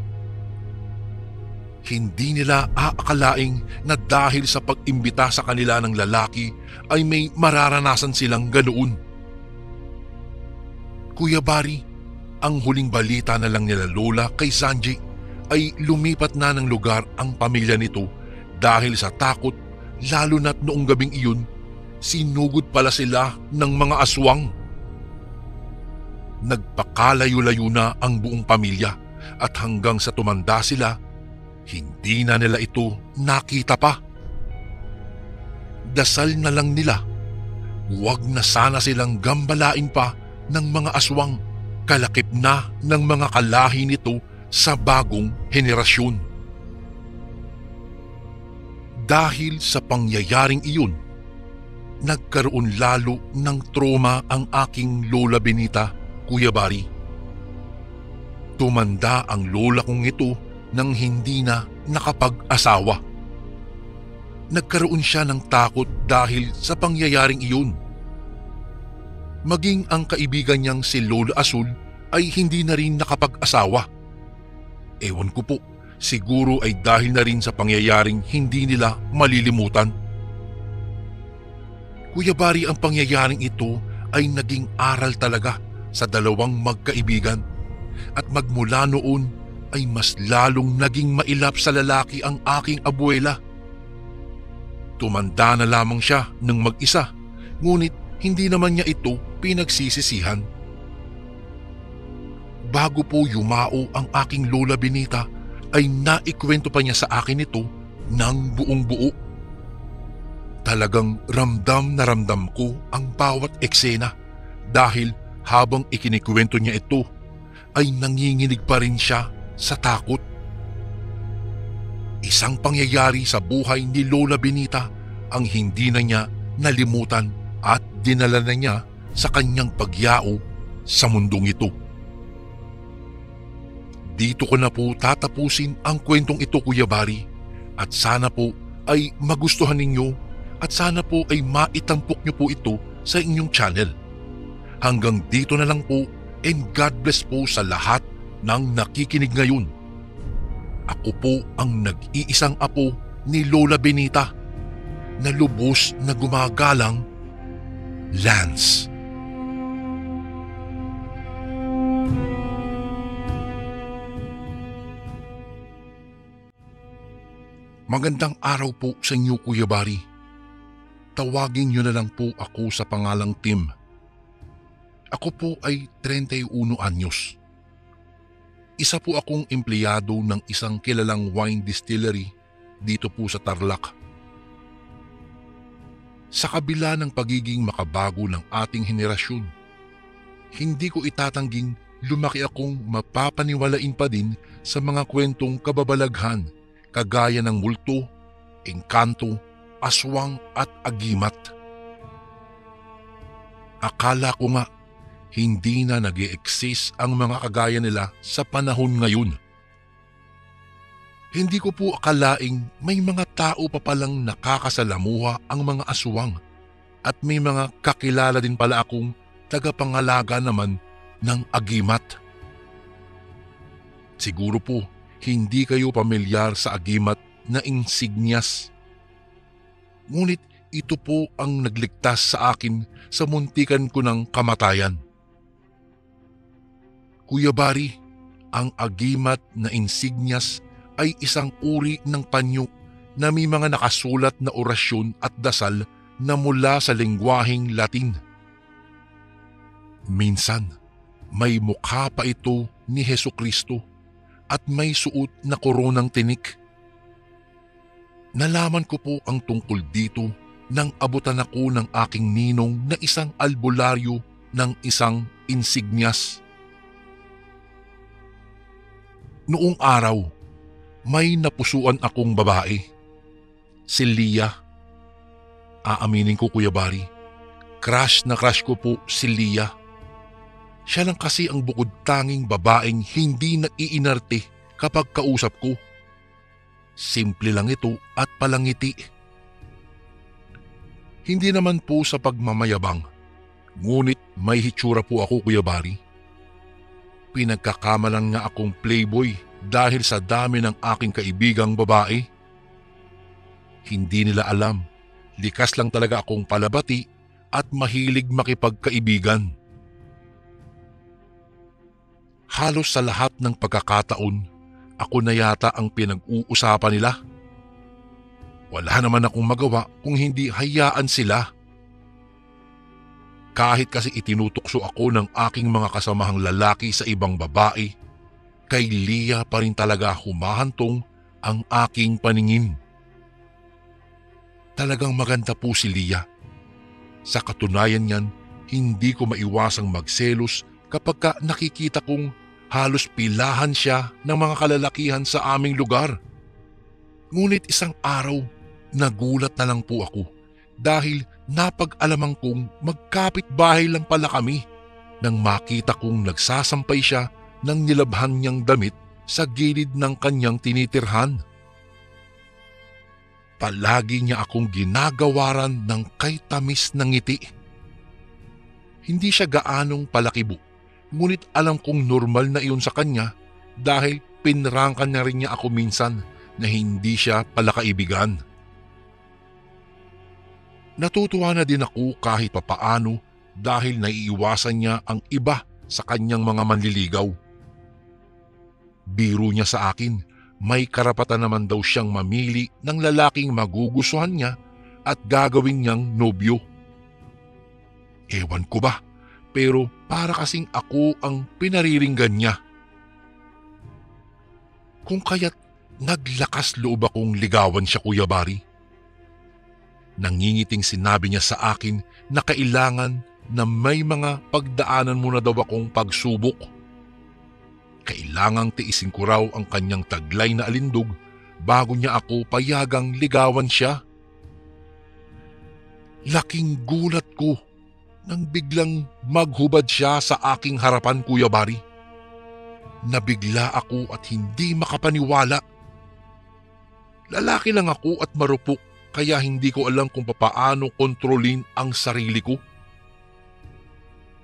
Speaker 1: Hindi nila aakalaing na dahil sa pag-imbita sa kanila ng lalaki ay may mararanasan silang ganoon. Kuya Bari, ang huling balita na lang nila Lola kay Sanji ay lumipat na ng lugar ang pamilya nito dahil sa takot, lalo na't noong gabing iyon, sinugod pala sila ng mga aswang. Nagpakalayo-layo na ang buong pamilya at hanggang sa tumanda sila, hindi na nila ito nakita pa. dasal na lang nila. Huwag na sana silang gambalain pa ng mga aswang, kalakip na ng mga kalahi nito sa bagong henerasyon. Dahil sa pangyayaring iyon, nagkaroon lalo ng trauma ang aking Lola Benita, Kuya Bari. Tumanda ang lola kong ito nang hindi na nakapag-asawa. Nagkaroon siya ng takot dahil sa pangyayaring iyon. Maging ang kaibigan niyang si Lola Azul ay hindi na rin nakapag-asawa. Ewan ko po, siguro ay dahil na rin sa pangyayaring hindi nila malilimutan. Kuya Bari, ang pangyayaring ito ay naging aral talaga sa dalawang magkaibigan. At magmula noon ay mas lalong naging mailap sa lalaki ang aking abuela. Tumanda na lamang siya ng mag-isa, ngunit hindi naman niya ito pinagsisisihan. Bago po yumao ang aking Lola Benita ay naikwento pa niya sa akin ito ng buong buo. Talagang ramdam na ramdam ko ang bawat eksena dahil habang ikinikwento niya ito ay nanginginig pa rin siya sa takot. Isang pangyayari sa buhay ni Lola Benita ang hindi na niya nalimutan at dinala na niya sa kanyang pagyao sa mundong ito. Dito ko na po tatapusin ang kwentong ito, Kuya Bari, at sana po ay magustuhan ninyo at sana po ay maitampok niyo po ito sa inyong channel. Hanggang dito na lang po, and God bless po sa lahat ng nakikinig ngayon. Ako po ang nag-iisang apo ni Lola Benita na lubos na gumagalang, Lance. Magandang araw po sa inyo, Kuya Bari. Tawagin niyo na lang po ako sa pangalang Tim. Ako po ay 31 anyos. Isa po akong empleyado ng isang kilalang wine distillery dito po sa Tarlac. Sa kabila ng pagiging makabago ng ating henerasyon, hindi ko itatangging lumaki akong mapapaniwalain pa din sa mga kwentong kababalaghan kagaya ng multo, engkanto, aswang at agimat. Akala ko nga hindi na nag-e-exist ang mga kagaya nila sa panahon ngayon. Hindi ko po akalaing may mga tao pa palang nakakasalamuha ang mga aswang at may mga kakilala din pala akong tagapangalaga naman ng agimat. Siguro po hindi kayo pamilyar sa agimat na insignias. Ngunit ito po ang nagligtas sa akin sa muntikan ko ng kamatayan. Kuya Bari, ang agimat na insignias ay isang uri ng panyo na may mga nakasulat na orasyon at dasal na mula sa lengguaheng Latin. Minsan, may mukha pa ito ni Hesukristo at may suot na koronang tinik. Nalaman ko po ang tungkol dito nang abutan ako ng aking ninong na isang albularyo ng isang insignias. Noong araw, may napusuan akong babae, si Lia. Aaminin ko, Kuya Bari, crush na crush ko po si Lia. Siya lang kasi ang bukod tanging babaeng hindi naiinarte kapag kausap ko. Simple lang ito at palangiti. Hindi naman po sa pagmamayabang, ngunit may hitsura po ako, Kuya Bari. Pinagkakamalan nga akong playboy dahil sa dami ng aking kaibigang babae. Hindi nila alam, likas lang talaga akong palabati at mahilig makipagkaibigan. Halos sa lahat ng pagkakataon, ako na yata ang pinag-uusapan nila. Wala naman akong magawa kung hindi hayaan sila. Kahit kasi itinutukso ako ng aking mga kasamahang lalaki sa ibang babae, kay Lia pa rin talaga humahantong ang aking paningin. Talagang maganda po si Lia. Sa katunayan niyan, hindi ko maiwasang magselos kapag nakikita kong halos pilahan siya ng mga kalalakihan sa aming lugar. Ngunit isang araw, nagulat na lang po ako dahil napag-alaman kong magkapit-bahay lang pala kami nang makita kong nagsasampay siya ng nilabhan niyang damit sa gilid ng kanyang tinitirhan. Palagi niya akong ginagawaran ng kay tamis ng ngiti. Hindi siya gaanong palakibo, ngunit alam kong normal na iyon sa kanya dahil pinrangkan na rin niya ako minsan na hindi siya palakaibigan. Natutuwa na din ako kahit papaano dahil naiiwasan niya ang iba sa kanyang mga manliligaw. Biro niya sa akin, may karapatan naman daw siyang mamili ng lalaking magugustuhan niya at gagawin niyang nobyo. Ewan ko ba, pero para kasing ako ang pinariringgan niya. Kung kaya't naglakas loob akong ligawan siya, Kuya Bari. Nangingiting sinabi niya sa akin na kailangan na may mga pagdaanan muna daw akong pagsubok. Kailangang tiisin ko raw ang kanyang taglay na alindog bago niya ako payagang ligawan siya. Laking gulat ko nang biglang maghubad siya sa aking harapan, Kuya Bari. Nabigla ako at hindi makapaniwala. Lalaki lang ako at marupok kaya hindi ko alam kung papaano kontrolin ang sarili ko.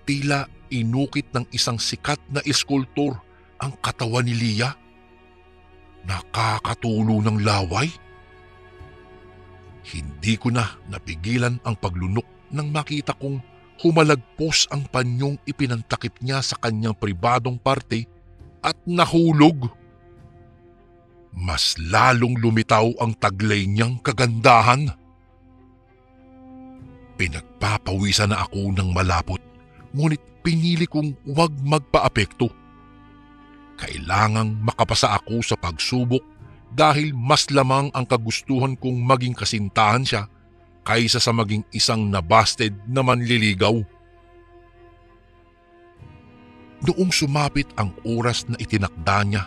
Speaker 1: Tila inukit ng isang sikat na iskultor ang katawan ni Lia. Nakakatulo ng laway. Hindi ko na napigilan ang paglunok nang makita kong humalagpos ang panyong ipinantakip niya sa kanyang pribadong parte at nahulog. Mas lalong lumitaw ang taglay niyang kagandahan. Pinagpapawisan na ako ng malapot, ngunit pinili kong huwag magpaapekto. Kailangang makapasa ako sa pagsubok dahil mas lamang ang kagustuhan kong maging kasintahan siya kaysa sa maging isang nabasted na manliligaw. Noong sumapit ang oras na itinakda niya,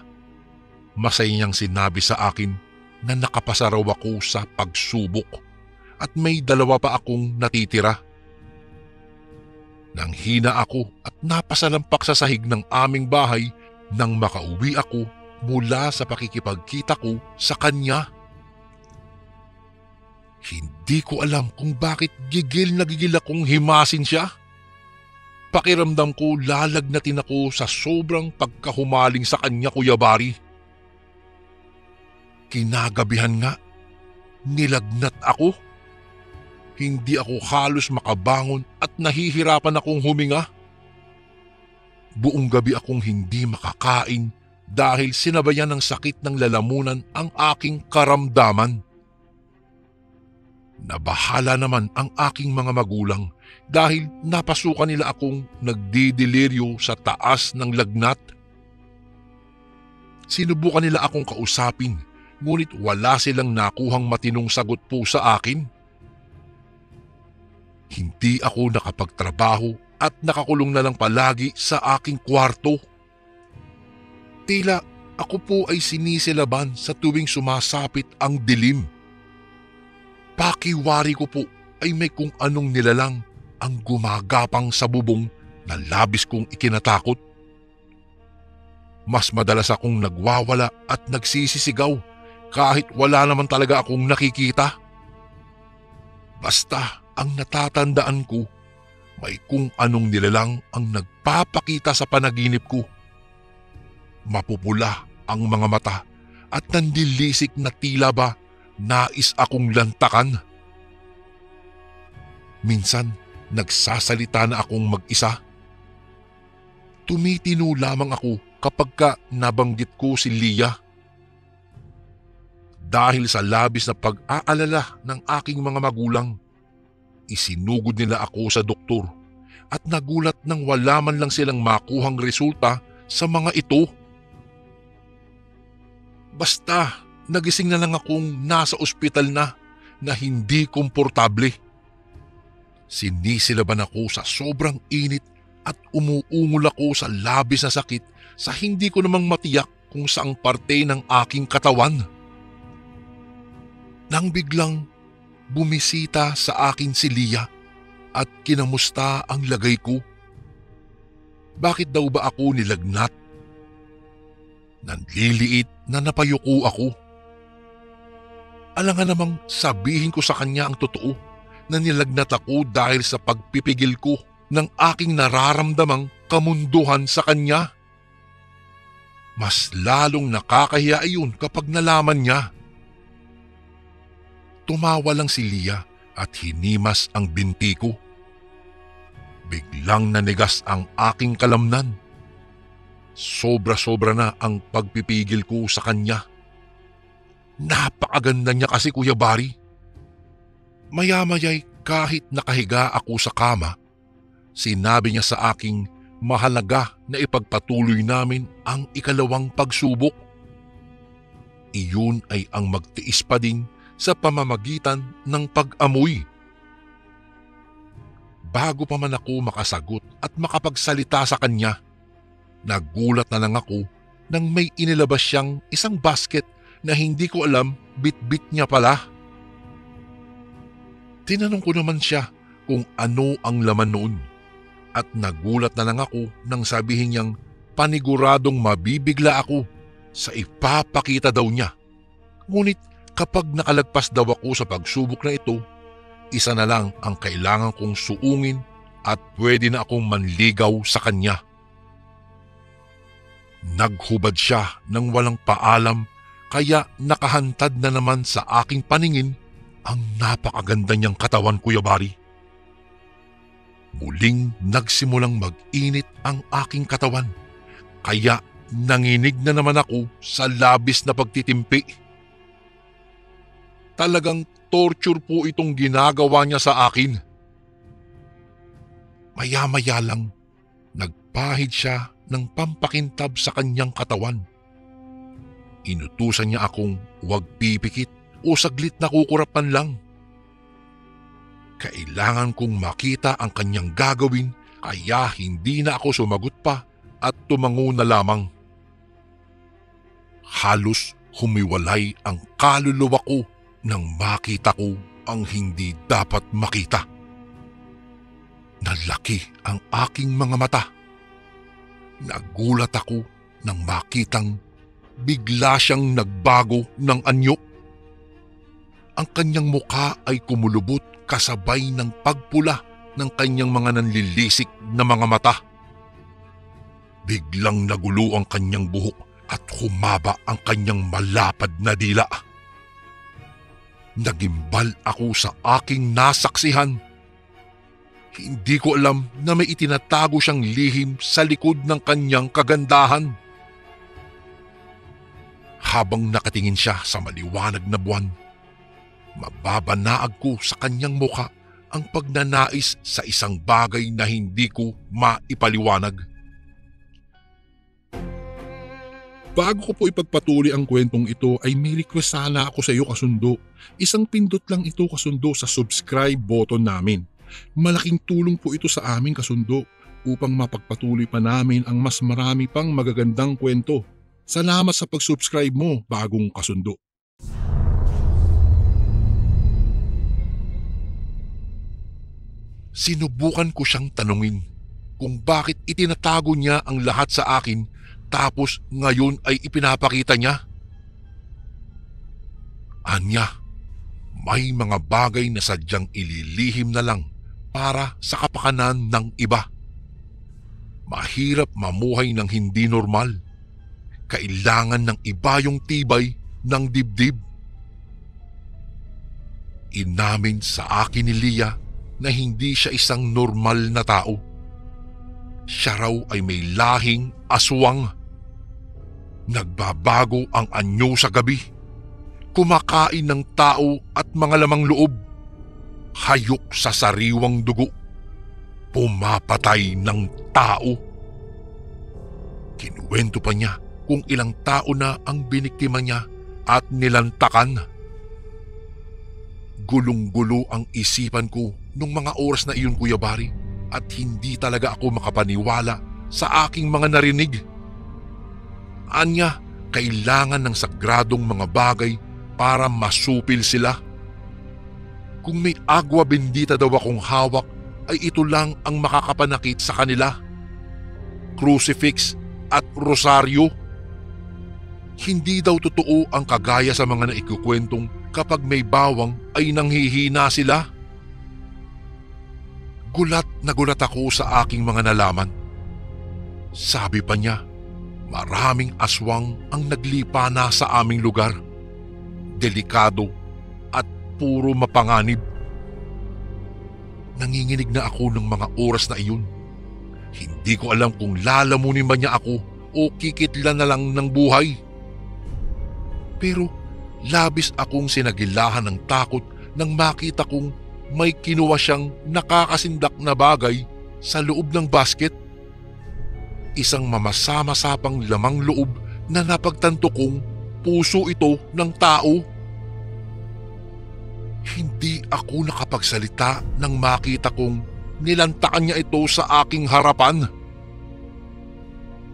Speaker 1: masaya niyang sinabi sa akin na nakapasa raw ako sa pagsubok at may 2 pa akong natitira. Nang hina ako at napasalampak sa sahig ng aming bahay nang makauwi ako mula sa pakikipagkita ko sa kanya. Hindi ko alam kung bakit gigil na gigil akong himasin siya. Pakiramdam ko lalagnatin ako sa sobrang pagkahumaling sa kanya, Kuya Bari. Kinagabihan nga, nilagnat ako. Hindi ako halos makabangon at nahihirapan akong huminga. Buong gabi akong hindi makakain dahil sinabayan ng sakit ng lalamunan ang aking karamdaman. Nabahala naman ang aking mga magulang dahil napasukan nila akong nagdidelirio sa taas ng lagnat. Sinubukan nila akong kausapin, ngunit wala silang nakuhang matinong sagot po sa akin. Hindi ako nakapagtrabaho at nakakulong na lang palagi sa aking kwarto. Tila ako po ay sinisilaban sa tuwing sumasapit ang dilim. Pakiwari ko po ay may kung anong nilalang ang gumagapang sa bubong na labis kong ikinatakot. Mas madalas akong nagwawala at nagsisisigaw kahit wala naman talaga akong nakikita. Basta ang natatandaan ko, may kung anong nilalang ang nagpapakita sa panaginip ko. Mapupula ang mga mata at nandilisik na tila ba nais akong lantakan. Minsan, nagsasalita na akong mag-isa. Tumitino lamang ako kapag nabanggit ko si Lia. Dahil sa labis na pag-aalala ng aking mga magulang, isinugod nila ako sa doktor at nagulat nang wala man lang silang makuhang resulta sa mga ito. Basta nagising na lang akong nasa ospital na na hindi komportable. Sinisilaban ako sa sobrang init at umuungol ako sa labis na sakit sa hindi ko namang matiyak kung saang parte ng aking katawan. Nang biglang bumisita sa akin si Lia at kinamusta ang lagay ko. Bakit daw ba ako nilagnat? Nanliliit na napayuko ako. Alangan namang sabihin ko sa kanya ang totoo na nilagnat ako dahil sa pagpipigil ko ng aking nararamdamang kamunduhan sa kanya. Mas lalong nakakahiya iyon kapag nalaman niya. Tumawa lang si Lia at hinimas ang binti ko. Biglang nanigas ang aking kalamnan. Sobra-sobra na ang pagpipigil ko sa kanya. Napakaganda niya kasi, Kuya Bari. Maya-maya'y kahit nakahiga ako sa kama, sinabi niya sa aking mahalaga na ipagpatuloy namin ang ikalawang pagsubok. Iyon ay ang magtiis pa din sa pamamagitan ng pag-amoy. Bago pa man ako makasagot at makapagsalita sa kanya, nagulat na lang ako nang may inilabas siyang isang basket na hindi ko alam bit-bit niya pala. Tinanong ko naman siya kung ano ang laman noon at nagulat na lang ako nang sabihin niyang paniguradong mabibigla ako sa ipapakita daw niya. Ngunit kapag nakalagpas daw ako sa pagsubok na ito, isa na lang ang kailangan kong suungin at pwede na akong manligaw sa kanya. Naghubad siya ng walang paalam kaya nakahantad na naman sa aking paningin ang napakaganda niyang katawan, Kuya Bari. Muling nagsimulang mag-init ang aking katawan kaya nanginig na naman ako sa labis na pagtitimpi. Talagang torture po itong ginagawa niya sa akin. Maya-maya lang, nagpahid siya ng pampakintab sa kanyang katawan. Inutusan niya akong huwag pipikit o saglit na kukurapan lang. Kailangan kong makita ang kanyang gagawin kaya hindi na ako sumagot pa at tumango na lamang. Halos humiwalay ang kaluluwa ko nang makita ko ang hindi dapat makita. Nalaki ang aking mga mata. Nagulat ako nang makitang bigla siyang nagbago ng anyo. Ang kanyang mukha ay kumulubot kasabay ng pagpula ng kanyang mga nanlilisik na mga mata. Biglang nagulo ang kanyang buhok at humaba ang kanyang malapad na dila. Nagimbal ako sa aking nasaksihan. Hindi ko alam na may itinatago siyang lihim sa likod ng kanyang kagandahan. Habang nakatingin siya sa maliwanag na buwan, mababanaag ko sa kanyang mukha ang pagnanais sa isang bagay na hindi ko maipaliwanag. Bago ko po ipagpatuloy ang kwentong ito ay may request sana ako sa iyo, kasundo. Isang pindot lang ito, kasundo, sa subscribe button namin. Malaking tulong po ito sa amin, kasundo, upang mapagpatuloy pa namin ang mas marami pang magagandang kwento. Salamat sa pag-subscribe mo, bagong kasundo. Sinubukan ko siyang tanungin kung bakit itinatago niya ang lahat sa akin tapos ngayon ay ipinapakita niya. Anya, may mga bagay na sadyang ililihim na lang para sa kapakanan ng iba. Mahirap mamuhay ng hindi normal. Kailangan ng iba yung tibay ng dibdib. Inamin sa akin ni Lia na hindi siya isang normal na tao. Siya raw ay may lahing aswang. Nagbabago ang anyo sa gabi. Kumakain ng tao at mga lamang loob. Hayok sa sariwang dugo. Pumapatay ng tao. Kinuwento pa niya kung ilang tao na ang biniktima niya at nilantakan. Gulong-gulo ang isipan ko nung mga oras na iyon, Kuya Bari, at hindi talaga ako makapaniwala sa aking mga narinig. Anya, kailangan ng sagradong mga bagay para masupil sila. Kung may agwa bendita daw akong hawak, ay ito lang ang makakapanakit sa kanila. Crucifix at rosaryo. Hindi daw totoo ang kagaya sa mga naikukwentong kapag may bawang ay nanghihina sila. Gulat na gulat ako sa aking mga nalaman. Sabi pa niya, maraming aswang ang naglipa na sa aming lugar. Delikado at puro mapanganib. Nanginginig na ako ng mga oras na iyon. Hindi ko alam kung lalamunin ba niya ako o kikitlan na lang ng buhay. Pero labis akong sinagilahan ng takot nang makita kong may kinuha siyang nakakasindak na bagay sa loob ng basket. Isang mamasa-masapang lamang loob na napagtanto kong puso ito ng tao. Hindi ako nakapagsalita nang makita kong nilantakan niya ito sa aking harapan.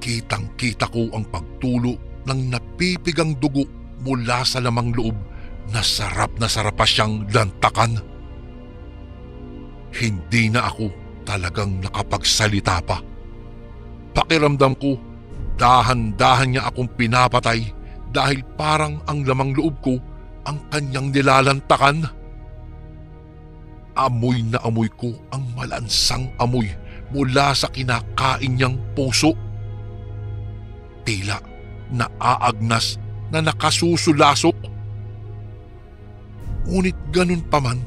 Speaker 1: Kitang-kita ko ang pagtulo ng napipigang dugo mula sa lamang loob na sarap pa siyang lantakan. Hindi na ako talagang nakapagsalita pa. Pakiramdam ko, dahan-dahan niya akong pinapatay dahil parang ang lamang loob ko ang kanyang nilalantakan. Amoy na amoy ko ang malansang amoy mula sa kinakain niyang puso. Tila naaagnas na nakasusulasok. Ngunit ganun pa man,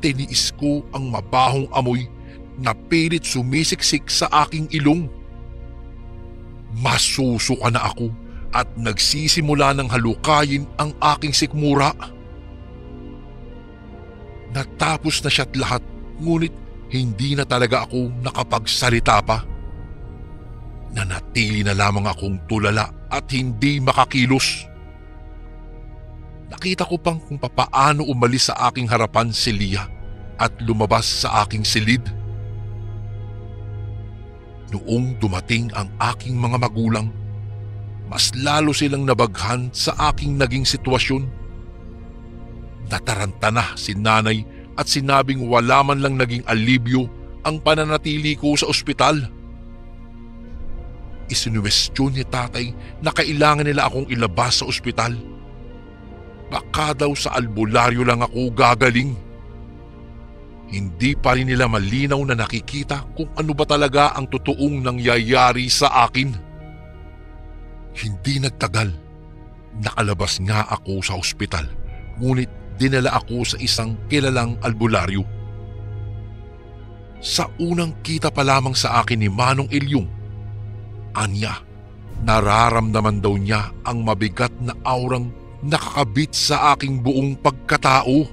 Speaker 1: tiniis ko ang mabahong amoy na pilit sumisiksik sa aking ilong. Masusuka na ako at nagsisimula ng halukayin ang aking sikmura. Natapos na siya't lahat, ngunit hindi na talaga ako nakapagsalita pa. Nanatili na lamang akong tulala at hindi makakilos. Nakita ko pang kung papaano umalis sa aking harapan si Lia at lumabas sa aking silid. Noong dumating ang aking mga magulang, mas lalo silang nabaghan sa aking naging sitwasyon. Nataranta na si nanay at sinabing wala man lang naging alibyo ang pananatili ko sa ospital. Isinuwestiyon ni tatay na kailangan nila akong ilabas sa ospital. Baka daw sa albularyo lang ako gagaling. Hindi pa rin nila malinaw na nakikita kung ano ba talaga ang totoong nangyayari sa akin. Hindi nagtagal, nakalabas nga ako sa ospital, ngunit dinala ako sa isang kilalang albularyo. Sa unang kita pa lamang sa akin ni Manong Ilyong, anya, nararamdaman daw niya ang mabigat na aurang nakakabit sa aking buong pagkatao.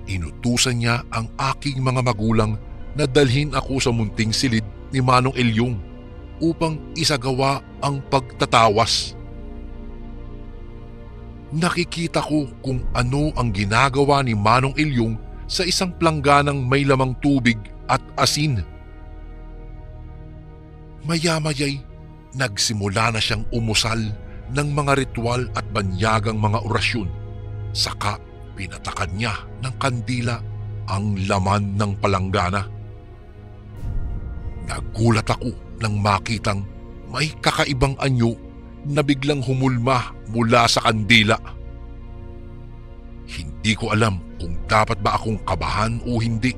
Speaker 1: Inutusan niya ang aking mga magulang na dalhin ako sa munting silid ni Manong Ilyong upang isagawa ang pagtatawas. Nakikita ko kung ano ang ginagawa ni Manong Ilyong sa isang plangganang may lamang tubig at asin. Maya-maya'y nagsimula na siyang umusal ng mga ritual at banyagang mga orasyon. Saka pinatakan niya ng kandila ang laman ng palanggana. Nagulat ako nang makitang may kakaibang anyo na biglang humulma mula sa kandila. Hindi ko alam kung dapat ba akong kabahan o hindi.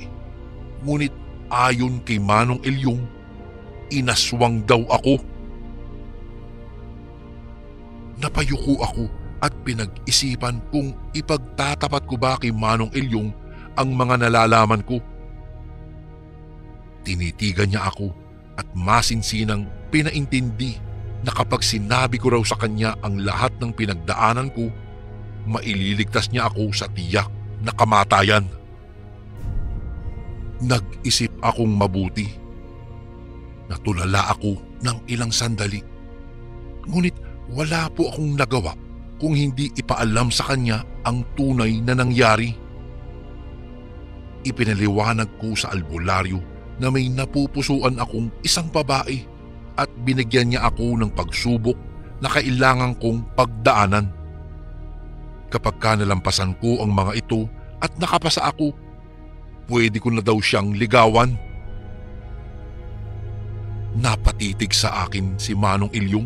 Speaker 1: Ngunit ayon kay Manong Ilyong, inaswang daw ako. Napayuko ako at pinag-isipan kung ipagtatapat ko ba kay Manong Ilyong ang mga nalalaman ko. Tinitigan niya ako at masinsinang pinaintindi na kapag sinabi ko raw sa kanya ang lahat ng pinagdaanan ko, maililigtas niya ako sa tiyak na kamatayan. Nag-isip akong mabuti. Natulala ako ng ilang sandali. Ngunit wala po akong nagawa kung hindi ipaalam sa kanya ang tunay na nangyari. Ipinaliwanag ko sa albularyo na may napupusuan akong isang babae at binigyan niya ako ng pagsubok na kailangan kong pagdaanan. Kapag nalampasan ko ang mga ito at nakapasa ako, pwede ko na daw siyang ligawan. Napatitig sa akin si Manong Ilyong.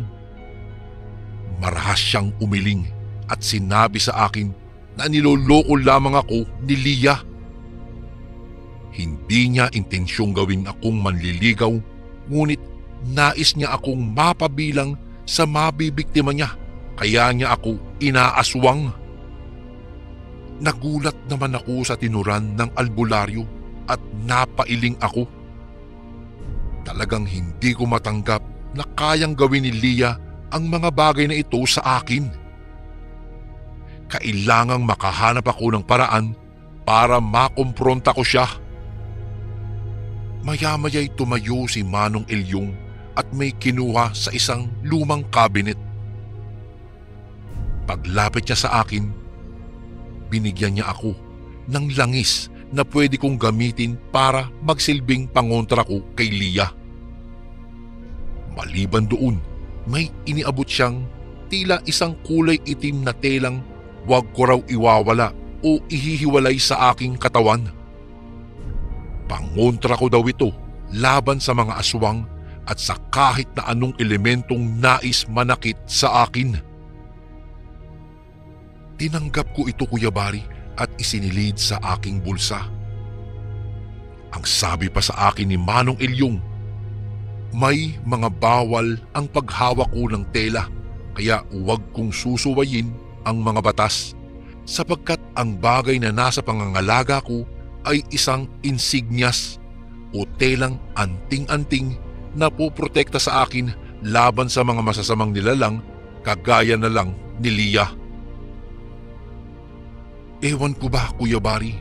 Speaker 1: Marahas siyang umiling at sinabi sa akin na niloloko lamang ako ni Lia. Hindi niya intensyong gawin akong manliligaw, ngunit nais niya akong mapabilang sa mabibiktima niya, kaya niya ako inaaswang. Nagulat naman ako sa tinuran ng albularyo at napailing ako. Talagang hindi ko matanggap na kayang gawin ni Lia ang mga bagay na ito sa akin. Kailangang makahanap ako ng paraan para makumpronta ko siya. Maya-maya'y tumayo si Manong Ilyong at may kinuha sa isang lumang kabinet. Paglapit niya sa akin, binigyan niya ako ng langis na pwede kong gamitin para magsilbing pangontra ko kay Lia. Maliban doon, may iniabot siyang tila isang kulay itim na telang wag ko raw iwawala o ihihiwalay sa aking katawan. Pangontra ko daw ito laban sa mga aswang at sa kahit na anong elementong nais manakit sa akin. Tinanggap ko ito, Kuya Bari, at isinilid sa aking bulsa. Ang sabi pa sa akin ni Manong Ilyong, may mga bawal ang paghawak ko ng tela, kaya huwag kong susuwayin ang mga batas sapagkat ang bagay na nasa pangangalaga ko ay isang insignias o telang anting-anting na poprotekta sa akin laban sa mga masasamang nilalang kagaya na lang ni Lia. Ewan ko ba, Kuya Bari,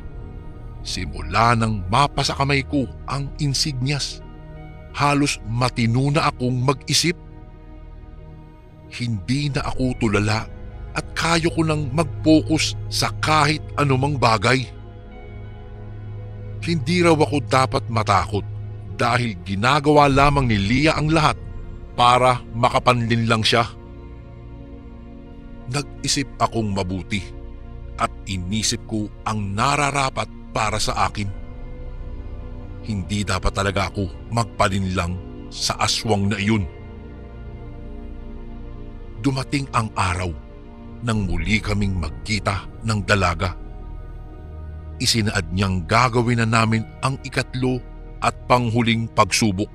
Speaker 1: simula nang mapasa kamay ko ang insignias, halos matino na akong mag-isip. Hindi na ako tulala at kaya ko nang mag-focus sa kahit anumang bagay. Hindi raw ako dapat matakot dahil ginagawa lamang ni Lia ang lahat para makapanlin lang siya. Nag-isip akong mabuti at inisip ko ang nararapat para sa akin. Hindi dapat talaga ako magpalinlang sa aswang na iyon. Dumating ang araw nang muli kaming magkita ng dalaga. Isinaad niyang gagawin na namin ang ikatlo at panghuling pagsubok.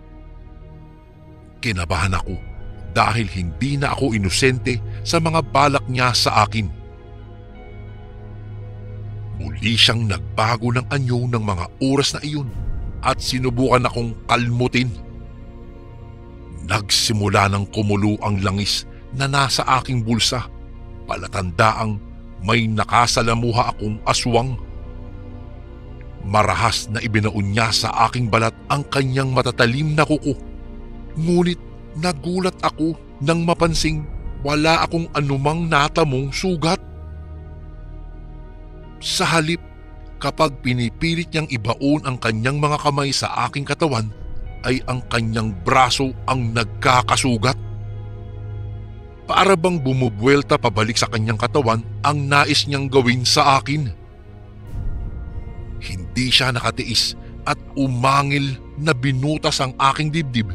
Speaker 1: Kinabahan ako dahil hindi na ako inosente sa mga balak niya sa akin. Muli siyang nagbago ng anyo ng mga oras na iyon at sinubukan akong kalmutin. Nagsimula ng kumulo ang langis na nasa aking bulsa, palatandaang may nakasalamuha akong aswang. Marahas na ibinaon niya sa aking balat ang kanyang matatalim na kuko. Ngunit nagulat ako nang mapansing wala akong anumang natamong sugat. Sa halip, kapag pinipilit niyang ibaon ang kanyang mga kamay sa aking katawan, ay ang kanyang braso ang nagkakasugat. Para bang bumubuelta pabalik sa kanyang katawan ang nais niyang gawin sa akin. Hindi siya nakatiis at umangil na binutas ang aking dibdib,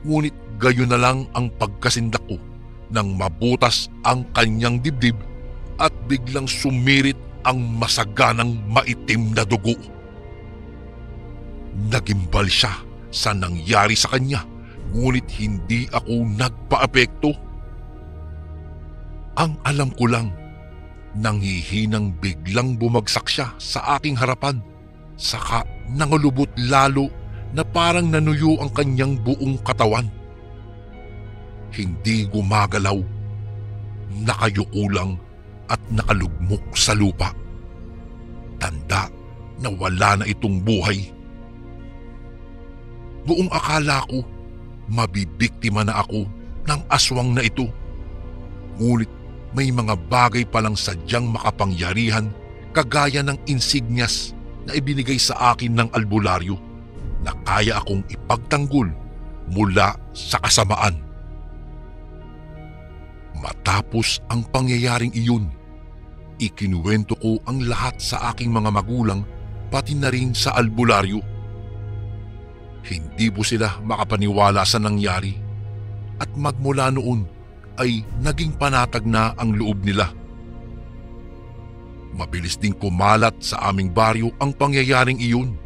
Speaker 1: ngunit gayon na lang ang pagkasindak ko nang mabutas ang kanyang dibdib at biglang sumirit ang masaganang maitim na dugo. Nagimbal siya sa nangyari sa kanya, ngunit hindi ako nagpaapekto. Ang alam ko lang, nanghihinang biglang bumagsak siya sa aking harapan, saka nangulubot lalo na parang nanuyo ang kanyang buong katawan. Hindi gumagalaw, nakayuko lang at nakalugmok sa lupa. Tanda na wala na itong buhay. Buong akala ko mabibiktima na ako ng aswang na ito. Ngunit may mga bagay palang sadyang makapangyarihan kagaya ng insignias na ibinigay sa akin ng albularyo na kaya akong ipagtanggol mula sa kasamaan. Matapos ang pangyayaring iyon, ikinuwento ko ang lahat sa aking mga magulang pati na rin sa albularyo. Hindi po sila makapaniwala sa nangyari at magmula noon ay naging panatag na ang loob nila. Mabilis ding kumalat sa aming baryo ang pangyayaring iyon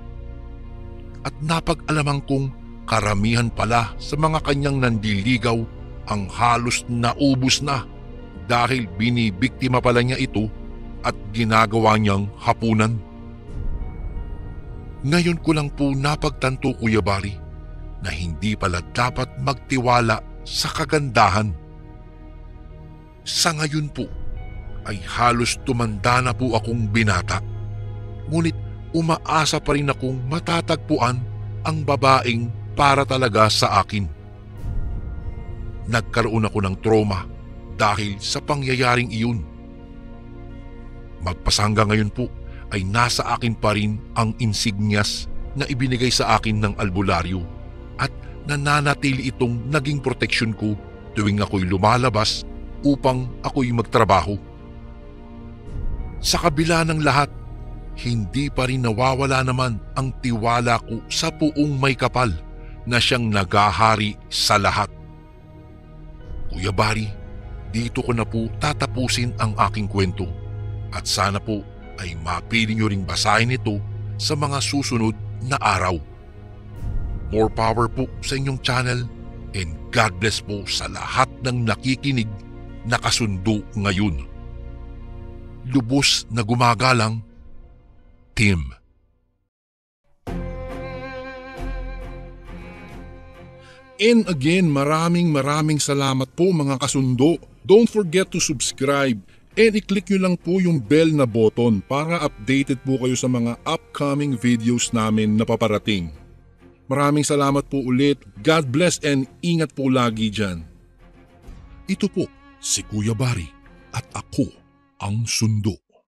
Speaker 1: at napag-alaman kong karamihan pala sa mga kanyang nandiligaw ang halos naubos na dahil binibiktima pala niya ito at ginagawa niyang hapunan. Ngayon ko lang po napagtanto, Kuya Bari, na hindi pala dapat magtiwala sa kagandahan. Sa ngayon po ay halos tumanda na po akong binata, ngunit umaasa pa rin akong matatagpuan ang babaeng para talaga sa akin. Nagkaroon ako ng trauma dahil sa pangyayaring iyon. Magpasangga ngayon po ay nasa akin pa rin ang insignias na ibinigay sa akin ng albularyo at nananatili itong naging proteksyon ko tuwing ako'y lumalabas upang ako'y magtrabaho. Sa kabila ng lahat, hindi pa rin nawawala naman ang tiwala ko sa Poong May Kapal na siyang nagahari sa lahat. Kuya Bari, dito ko na po tatapusin ang aking kwento at sana po ay mapili nyo ring basahin ito sa mga susunod na araw. More power po sa inyong channel and God bless po sa lahat ng nakikinig na kasundo ngayon. Lubos na gumagalang, Tim.
Speaker 2: And again, maraming salamat po mga kasundo. Don't forget to subscribe and i-click nyo lang po yung bell na button para updated po kayo sa mga upcoming videos namin na paparating. Maraming salamat po ulit. God bless and ingat po lagi dyan.
Speaker 1: Ito po si Kuya Bari at ako ang sundo.